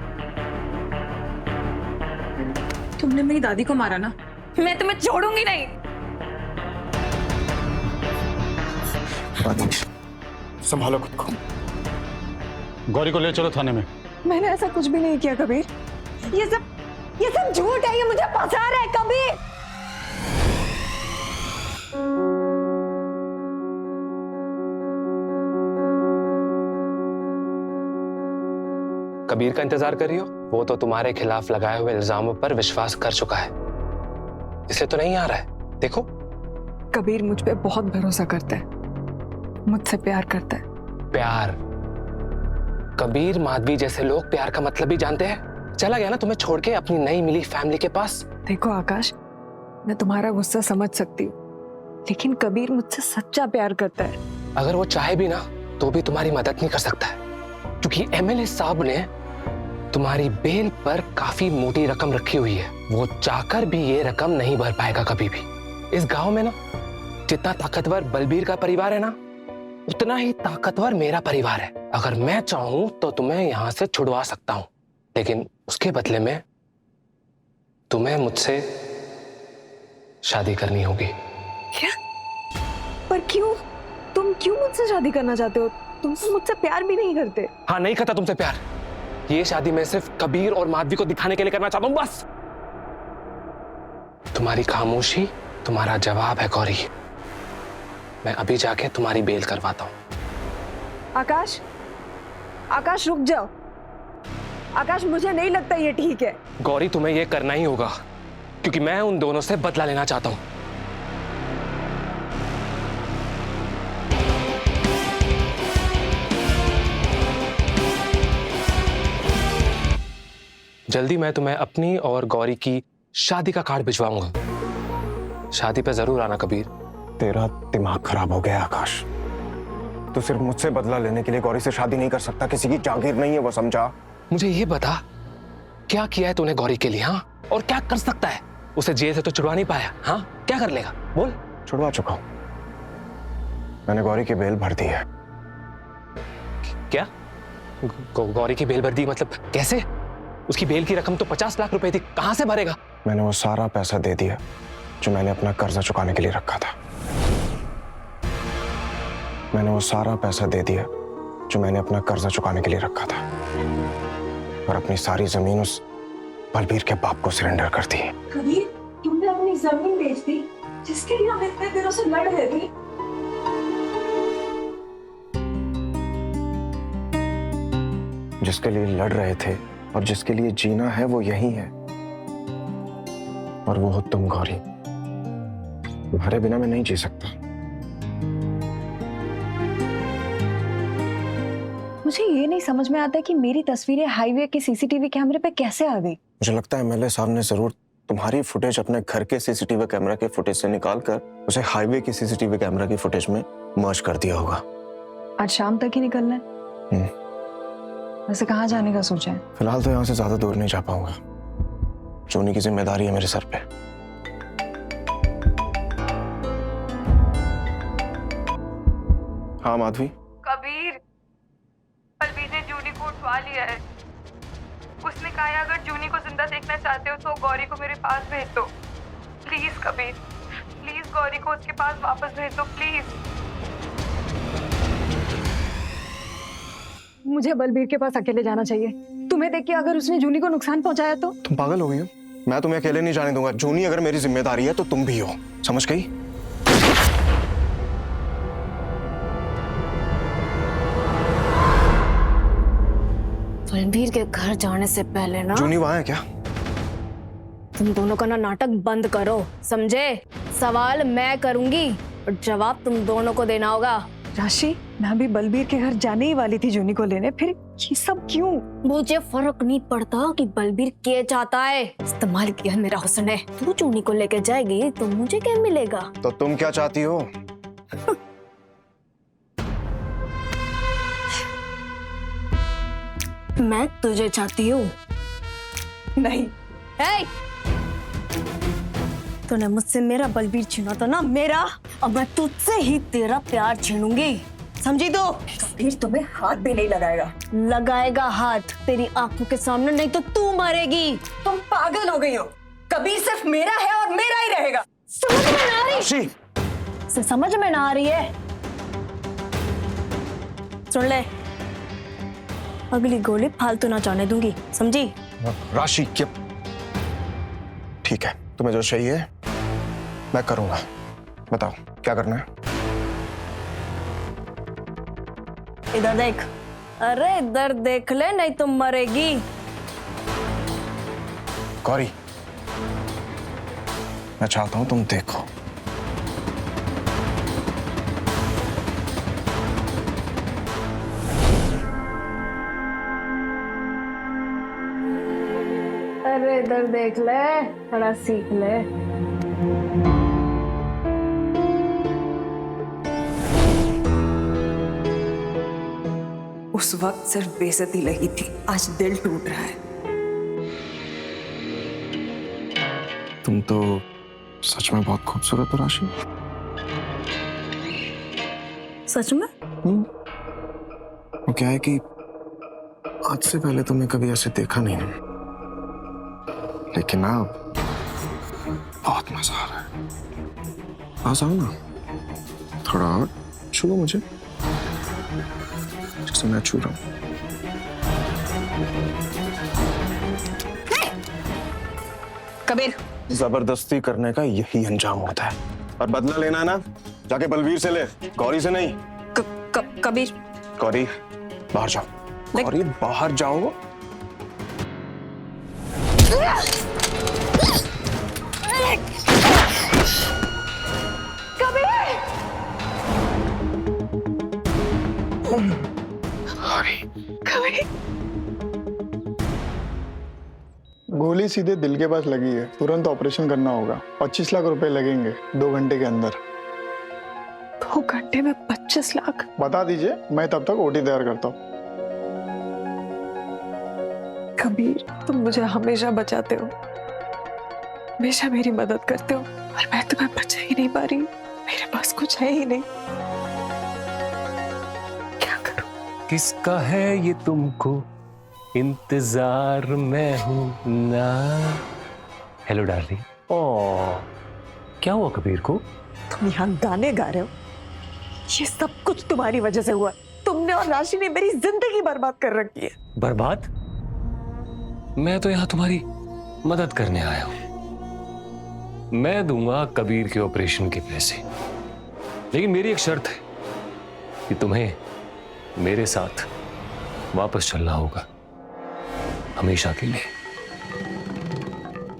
तुमने मेरी दादी को मारा ना, मैं तुम्हें छोड़ूंगी नहीं। संभालो खुद को। गौरी को ले चलो थाने में। मैंने ऐसा कुछ भी नहीं किया कबीर, ये सब झूठ है, ये मुझे फंसा रहा है कबीर। कबीर का इंतजार कर रही हो? वो तो तुम्हारे खिलाफ लगाए हुए इल्जामों पर विश्वास कर चुका है, इसलिए तो नहीं आ रहा है। देखो, कबीर मुझ पे बहुत भरोसा करता है, मुझसे प्यार करता है। प्यार? कबीर, माधवी जैसे लोग प्यार का मतलब ही जानते हैं। चला गया ना तुम्हें छोड़ के अपनी नई मिली फैमिली के पास। देखो आकाश, मैं तुम्हारा गुस्सा समझ सकती हूँ, लेकिन कबीर मुझसे सच्चा प्यार करता है। अगर वो चाहे भी ना तो भी तुम्हारी मदद नहीं कर सकता है, क्योंकि एमएलए साहब ने तुम्हारी बेल पर काफी मोटी रकम रखी हुई है। वो चाहकर भी ये रकम नहीं भर पाएगा कभी भी। इस गांव में ना जितना ताकतवर बलबीर का परिवार है ना, उतना ही ताकतवर मेरा परिवार है। अगर मैं चाहूं तो तुम्हें यहां से छुड़वा सकता हूं, लेकिन उसके बदले में तुम्हें मुझसे शादी करनी होगी। क्या? पर क्यों? तुम क्यों मुझसे शादी करना चाहते हो? तुम तो मुझसे प्यार भी नहीं करते। हाँ, नहीं करता तुमसे प्यार। ये शादी मैं सिर्फ कबीर और माधवी को दिखाने के लिए करना चाहता हूं, बस। तुम्हारी खामोशी तुम्हारा जवाब है गौरी। मैं अभी जाके तुम्हारी बेल करवाता हूं। आकाश, आकाश रुक जाओ। आकाश, मुझे नहीं लगता ये ठीक है। गौरी, तुम्हें ये करना ही होगा, क्योंकि मैं उन दोनों से बदला लेना चाहता हूं। जल्दी मैं तुम्हें अपनी और गौरी की शादी का कार्ड भिजवाऊंगा। शादी पे जरूर आना कबीर। तेरा दिमाग खराब हो गया आकाश। तू सिर्फ मुझसे बदला लेने के लिए गौरी से शादी नहीं कर सकता। किसी की जागीर नहीं है वो, समझा? मुझे ये बता, क्या किया है तूने गौरी के लिए? हाँ, और क्या कर सकता है? उसे जेल से तो छुड़वा नहीं पाया। हाँ, क्या कर लेगा? बोल। छुड़वा चुका हूं। मैंने गौरी की बेल भर दी है। क्या? गौरी की बेल भर दी? मतलब कैसे? उसकी बेल की रकम तो 50 लाख रुपए थी, कहां से भरेगा? मैंने वो सारा पैसा दे दिया जो मैंने अपना कर्जा चुकाने के लिए रखा था। मैंने वो सारा पैसा दे दिया जो मैंने अपना कर्जा चुकाने के लिए रखा था, और अपनी सारी जमीन उस बलबीर के बाप को सरेंडर कर दी। कबीर, तुमने अपनी जमीन बेच दी जिसके लिए हम इतने दिनों से लड़ रहे थे। जिसके लिए लड़ रहे थे और जिसके लिए जीना है वो यही है, और वो हो तुम गौरी। तुम्हारे बिना मैं नहीं जी सकता। मुझे ये नहीं समझ में आता कि मेरी तस्वीरें हाईवे के सीसीटीवी कैमरे पे कैसे आ गई। मुझे लगता है एमएलए साहब ने जरूर तुम्हारी फुटेज अपने घर के सीसीटीवी कैमरा के फुटेज से निकालकर उसे हाईवे की सीसीटीवी कैमरा की फुटेज में मर्ज कर दिया होगा। आज शाम तक ही निकलना है। वैसे कहाँ जाने का सोचा है? फिलहाल तो यहाँ से ज्यादा दूर नहीं जा पाऊंगा। जोनी की जिम्मेदारी है मेरे सर पे। हाँ माधवी। कबीर, दिया है। उसने कहा है अगर जूनी को जिंदा देखना चाहते हो तो गौरी को मेरे पास भेज दो। प्लीज कबीर, प्लीज गौरी को उसके पास वापस भेज दो प्लीज। मुझे बलबीर के पास अकेले जाना चाहिए। तुम्हें देख के अगर उसने जूनी को नुकसान पहुंचाया तो? तुम पागल हो गई हो? मैं तुम्हें अकेले नहीं जाने दूंगा। जूनी अगर मेरी जिम्मेदारी है तो तुम भी हो, समझ गई? बलबीर के घर जाने से पहले ना जूनी वहां है क्या? तुम दोनों का ना नाटक बंद करो, समझे? सवाल मैं करूंगी और जवाब तुम दोनों को देना होगा। राशि, मैं भी बलबीर के घर जाने ही वाली थी जूनी को लेने, फिर ये सब क्यों? मुझे फर्क नहीं पड़ता कि बलबीर क्या चाहता है। इस्तेमाल किया मेरा हुस्न है। तू जूनी को लेके जाएगी तो मुझे क्या मिलेगा? तो तुम क्या चाहती हो? मैं तुझे चाहती हूँ। नहीं। hey! तूने मुझसे मेरा बलबीर छीना था ना, मेरा, अब मैं तुझसे ही तेरा प्यार छीनूंगी, समझी? तो फिर तुम्हें हाथ भी नहीं लगाएगा। लगाएगा हाथ तेरी आंखों के सामने, नहीं तो तू मरेगी। तुम पागल हो गई हो। कबीर सिर्फ मेरा है और मेरा ही रहेगा। समझ में ना आ रही? समझ में ना आ रही है? सुन ले, अगली गोली फालतू ना जाने दूंगी, समझी? राशि क्या? ठीक है, तुम्हें जो चाहिए मैं करूंगा। बताओ क्या करना है? इधर देख। अरे इधर देख ले, नहीं तो मरेगी। गौरी, मैं चाहता हूं तुम देखो। अरे इधर देख ले, थोड़ा सीख ले। उस वक्त सिर्फ बेइज्जती लगी थी, आज दिल टूट रहा है। तुम तो सच में बहुत खूबसूरत हो राशि। सच में? वो क्या है कि आज से पहले तुमने कभी ऐसे देखा नहीं, लेकिन अब बहुत मजा आ रहा है। पास आओ ना, थोड़ा और छुओ मुझे जैसे मैं छू रहा हूं। कबीर, जबरदस्ती करने का यही अंजाम होता है। और बदला लेना है ना, जाके बलबीर से ले, गौरी से नहीं। कबीर, गौरी बाहर जाओ। गौरी बाहर जाओ। गोली सीधे दिल के पास लगी है, तुरंत ऑपरेशन करना होगा। 25 लाख रुपए लगेंगे 2 घंटे के अंदर। 2 घंटे में 25 लाख? बता दीजिए, मैं तब तक ओटी तैयार करता हूँ। कबीर, तुम मुझे हमेशा बचाते हो, हमेशा मेरी मदद करते हो, और मैं तुम्हें बचा ही नहीं पा रही। मेरे पास कुछ है ही नहीं, क्या करूं? किसका है ये तुमको इंतजार में हूं ना। Hello darling. ओह, क्या हुआ कबीर को? तुम यहाँ गाने गा रहे हो, ये सब कुछ तुम्हारी वजह से हुआ। तुमने और राशि ने मेरी जिंदगी बर्बाद कर रखी है। बर्बाद? मैं तो यहाँ तुम्हारी मदद करने आया हूं। मैं दूंगा कबीर के ऑपरेशन के पैसे, लेकिन मेरी एक शर्त है कि तुम्हें मेरे साथ वापस चलना होगा, हमेशा के लिए।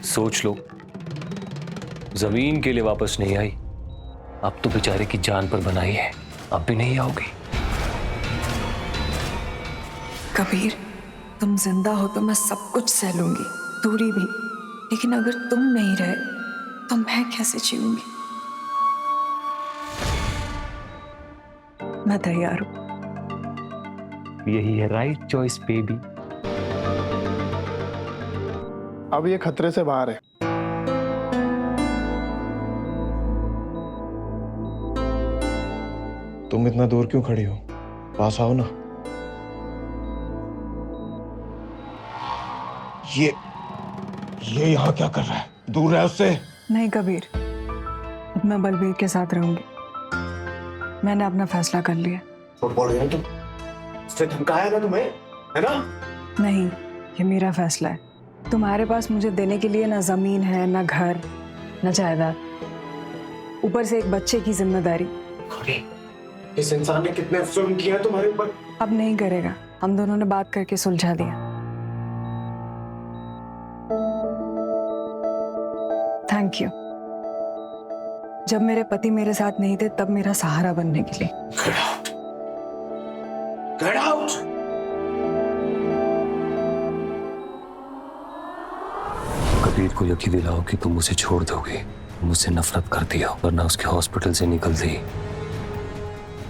सोच लो, जमीन के लिए वापस नहीं आई, अब तो बेचारे की जान पर बनाई है, अब भी नहीं आओगी। कबीर, तुम जिंदा हो तो मैं सब कुछ सह लूंगी, दूरी भी, लेकिन अगर तुम नहीं रहे तो मैं कैसे जीऊंगी? मैं तैयार हूं। यही है राइट चॉइस बेबी। अब ये खतरे से बाहर है। तुम इतना दूर क्यों खड़ी हो? पास आओ ना। ये यहाँ क्या कर रहा है? दूर रह उससे। नहीं कबीर, अब मैं बलबीर के साथ रहूंगी। मैंने अपना फैसला कर लिया। झूठ बोल रही हो तुम? उसने धमकाया ना तुम्हें, है ना? नहीं, ये मेरा फैसला है। तुम्हारे पास मुझे देने के लिए ना जमीन है, ना घर, ना जायदाद, ऊपर से एक बच्चे की जिम्मेदारी। अरे इस इंसान ने कितने जुल्म किया है तुम्हारे ऊपर। अब नहीं करेगा, हम दोनों ने बात करके सुलझा दिया। Thank you. जब मेरे पति मेरे साथ नहीं थे तब मेरा सहारा बनने के लिए। Get out! Get out! Kabir को यकीन दिलाओ कि तुम उसे छोड़ दोगे, मुझसे नफरत कर दिया, वरना उसके हॉस्पिटल से निकलते ही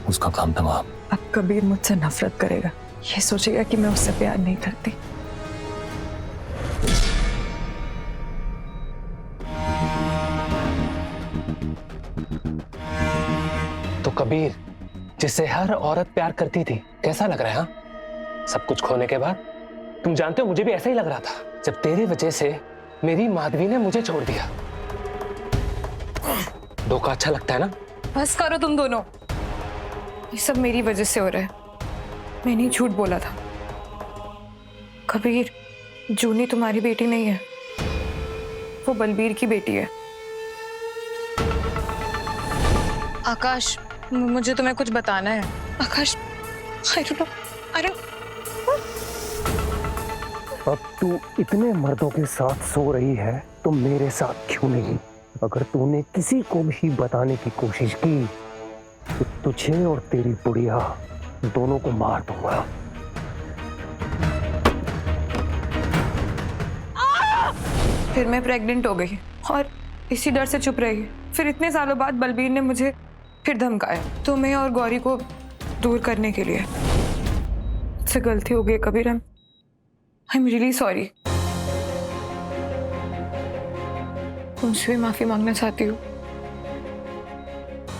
उसका काम तमाम। अब कबीर मुझसे नफरत करेगा, ये सोचेगा कि मैं उससे प्यार नहीं करती। तो कबीर जिससे हर औरत प्यार करती थी, कैसा लग रहा है? हाँ, सब कुछ खोने के बाद? तुम जानते हो मुझे भी ऐसा ही लग रहा था जब तेरी वजह से मेरी माधवी ने मुझे छोड़ दिया। धोखा अच्छा लगता है ना? बस करो तुम दोनों, ये सब मेरी वजह से हो रहा है। मैंने ही झूठ बोला था। कबीर, जूनी तुम्हारी बेटी नहीं है, वो बलबीर की बेटी है। आकाश, मुझे तुम्हें कुछ बताना है। आकाश, I don't know. अब तू इतने मर्दों के साथ सो रही है तो मेरे साथ क्यों नहीं? अगर तूने किसी को भी बताने की कोशिश की तो तुझे और तेरी बुढ़िया दोनों को मार दूंगा। फिर मैं प्रेग्नेंट हो गई और इसी डर से चुप रही। फिर इतने सालों बाद बलबीर ने मुझे फिर धमकाया, तुम्हें और गौरी को दूर करने के लिए। मुझसे गलती हो गई Kabir, I am really sorry. तुमसे भी माफी मांगना चाहती हूँ।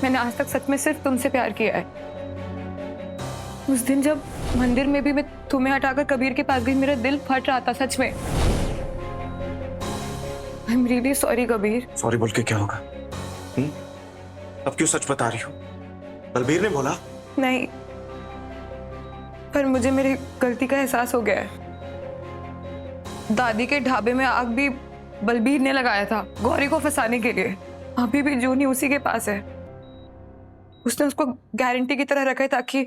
मैंने आज तक सच में सिर्फ तुमसे प्यार किया है। उस दिन जब मंदिर में भी मैं तुम्हें हटाकर कबीर के पास गई, मेरा दिल फट रहा था सच में। I am really sorry Kabir. Sorry बोल के क्या होगा? अब क्यों सच बता रही हो? बलबीर ने बोला? नहीं, पर मुझे मेरी गलती का एहसास हो गया है। दादी के ढाबे में आग भी बलबीर ने लगाया था गौरी को फंसाने के लिए। अभी भी जूनी उसी के पास है। उसने उसको गारंटी की तरह रखा है ताकि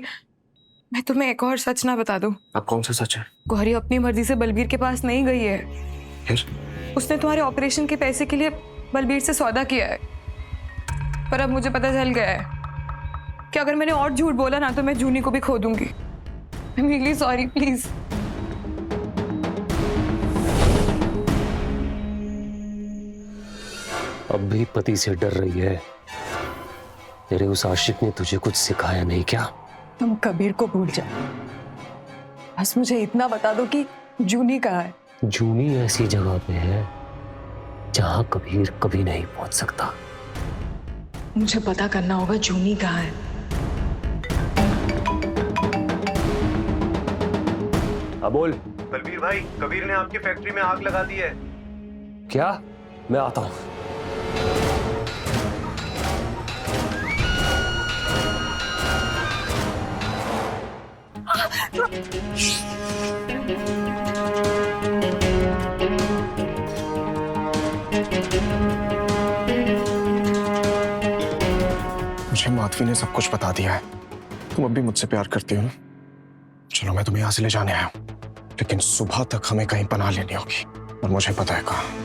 मैं तुम्हें एक और सच ना बता दूं। अब कौन सा सच है? गौरी अपनी मर्जी से बलबीर के पास नहीं गई है। फिर? उसने तुम्हारे ऑपरेशन के पैसे के लिए बलबीर से सौदा किया है। पर अब मुझे पता चल गया है कि अगर मैंने और झूठ बोला ना तो मैं जूनी को भी खो दूंगी। I am really sorry, please. अब भी पति से डर रही है? तेरे उस आशिक ने तुझे कुछ सिखाया नहीं क्या? तुम कबीर को भूल जाओ, बस मुझे इतना बता दो कि जूनी कहाँ है। जूनी ऐसी जगह पे है जहां कबीर कभी नहीं पहुंच सकता। मुझे पता करना होगा जूनी कहाँ है। हाँ बोल। बलबीर भाई, कबीर ने आपकी फैक्ट्री में आग लगा दी है। क्या? मैं आता हूं। मुझे माधवी ने सब कुछ बता दिया है। तुम अब भी मुझसे प्यार करती हो ना? चलो मैं तुम्हें यहाँ से ले जाने आया हूँ, लेकिन सुबह तक हमें कहीं पनाह लेनी होगी और मुझे पता है कहाँ।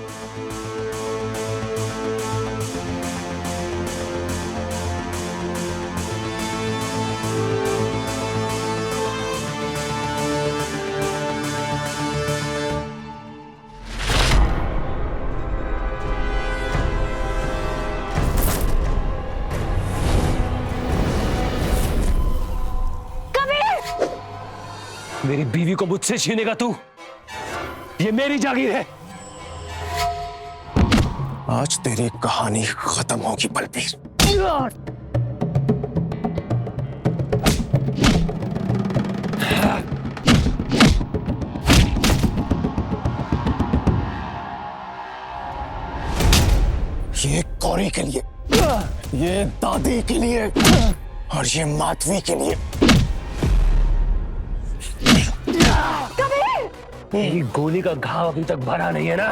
मेरी बीवी को मुझसे छीनेगा तू? ये मेरी जागीर है। आज तेरी कहानी खत्म होगी बलबीर। ये गौरी के लिए, ये दादी के लिए और ये माधवी के लिए। ये गोली का घाव अभी तक भरा नहीं है ना?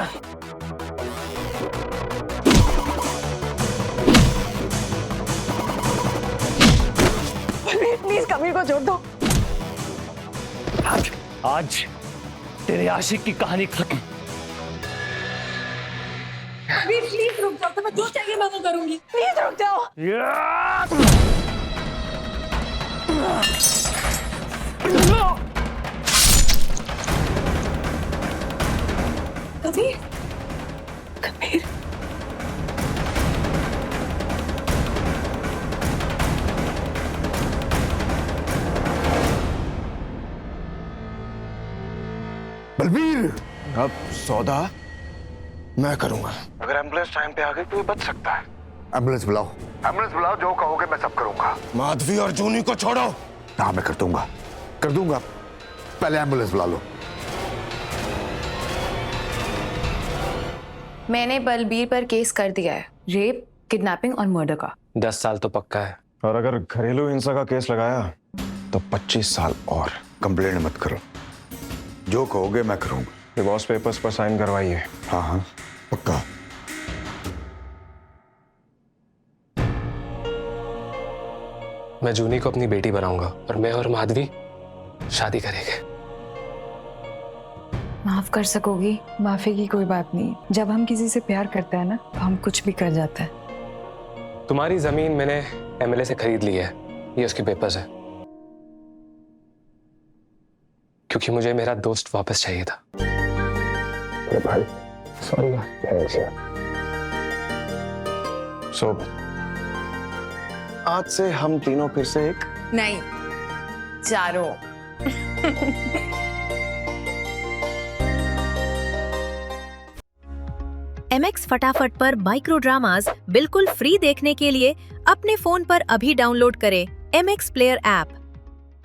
प्लीज कबीर को छोड़ दो। आज तेरे आशिक की कहानी खत्म। कबीर प्लीज रुक जाओ, तुम्हें जो चाहिए मैं वो करूंगी। प्लीज रुक जाओ। कबीर, कबीर, बलबीर, अब सौदा मैं करूंगा। अगर एम्बुलेंस टाइम पे आ गई तो ये बच सकता है। एम्बुलेंस बुलाओ, एम्बुलेंस बुलाओ, जो कहोगे मैं सब करूंगा। माधवी और जूनी को छोड़ो। हाँ मैं कर दूंगा, कर दूंगा। पहले एम्बुलेंस बुला लो। मैंने बलबीर पर केस कर दिया है, रेप, किडनैपिंग और मर्डर का। 10 साल तो पक्का है। और अगर घरेलू हिंसा का केस लगाया तो 25 साल और। कंप्लेंट मत करो, जो कहोगे मैं करूंगा। डिवोर्स पेपर्स पर साइन करवाइए। हाँ हाँ पक्का। मैं जूनी को अपनी बेटी बनाऊंगा और मैं और माधवी शादी करेंगे। माफ कर सकोगी? माफी की कोई बात नहीं। जब हम किसी से प्यार करते हैं ना तो हम कुछ भी कर जाते हैं। तुम्हारी जमीन मैंने एमएलए से खरीद ली है, ये उसके पेपर्स है, क्योंकि मुझे मेरा दोस्त वापस चाहिए था। अरे भाई सॉरी सो आज से हम तीनों फिर से एक नहीं, चारों। MX फटाफट पर माइक्रो ड्रामास बिल्कुल फ्री देखने के लिए अपने फोन पर अभी डाउनलोड करें MX प्लेयर ऐप।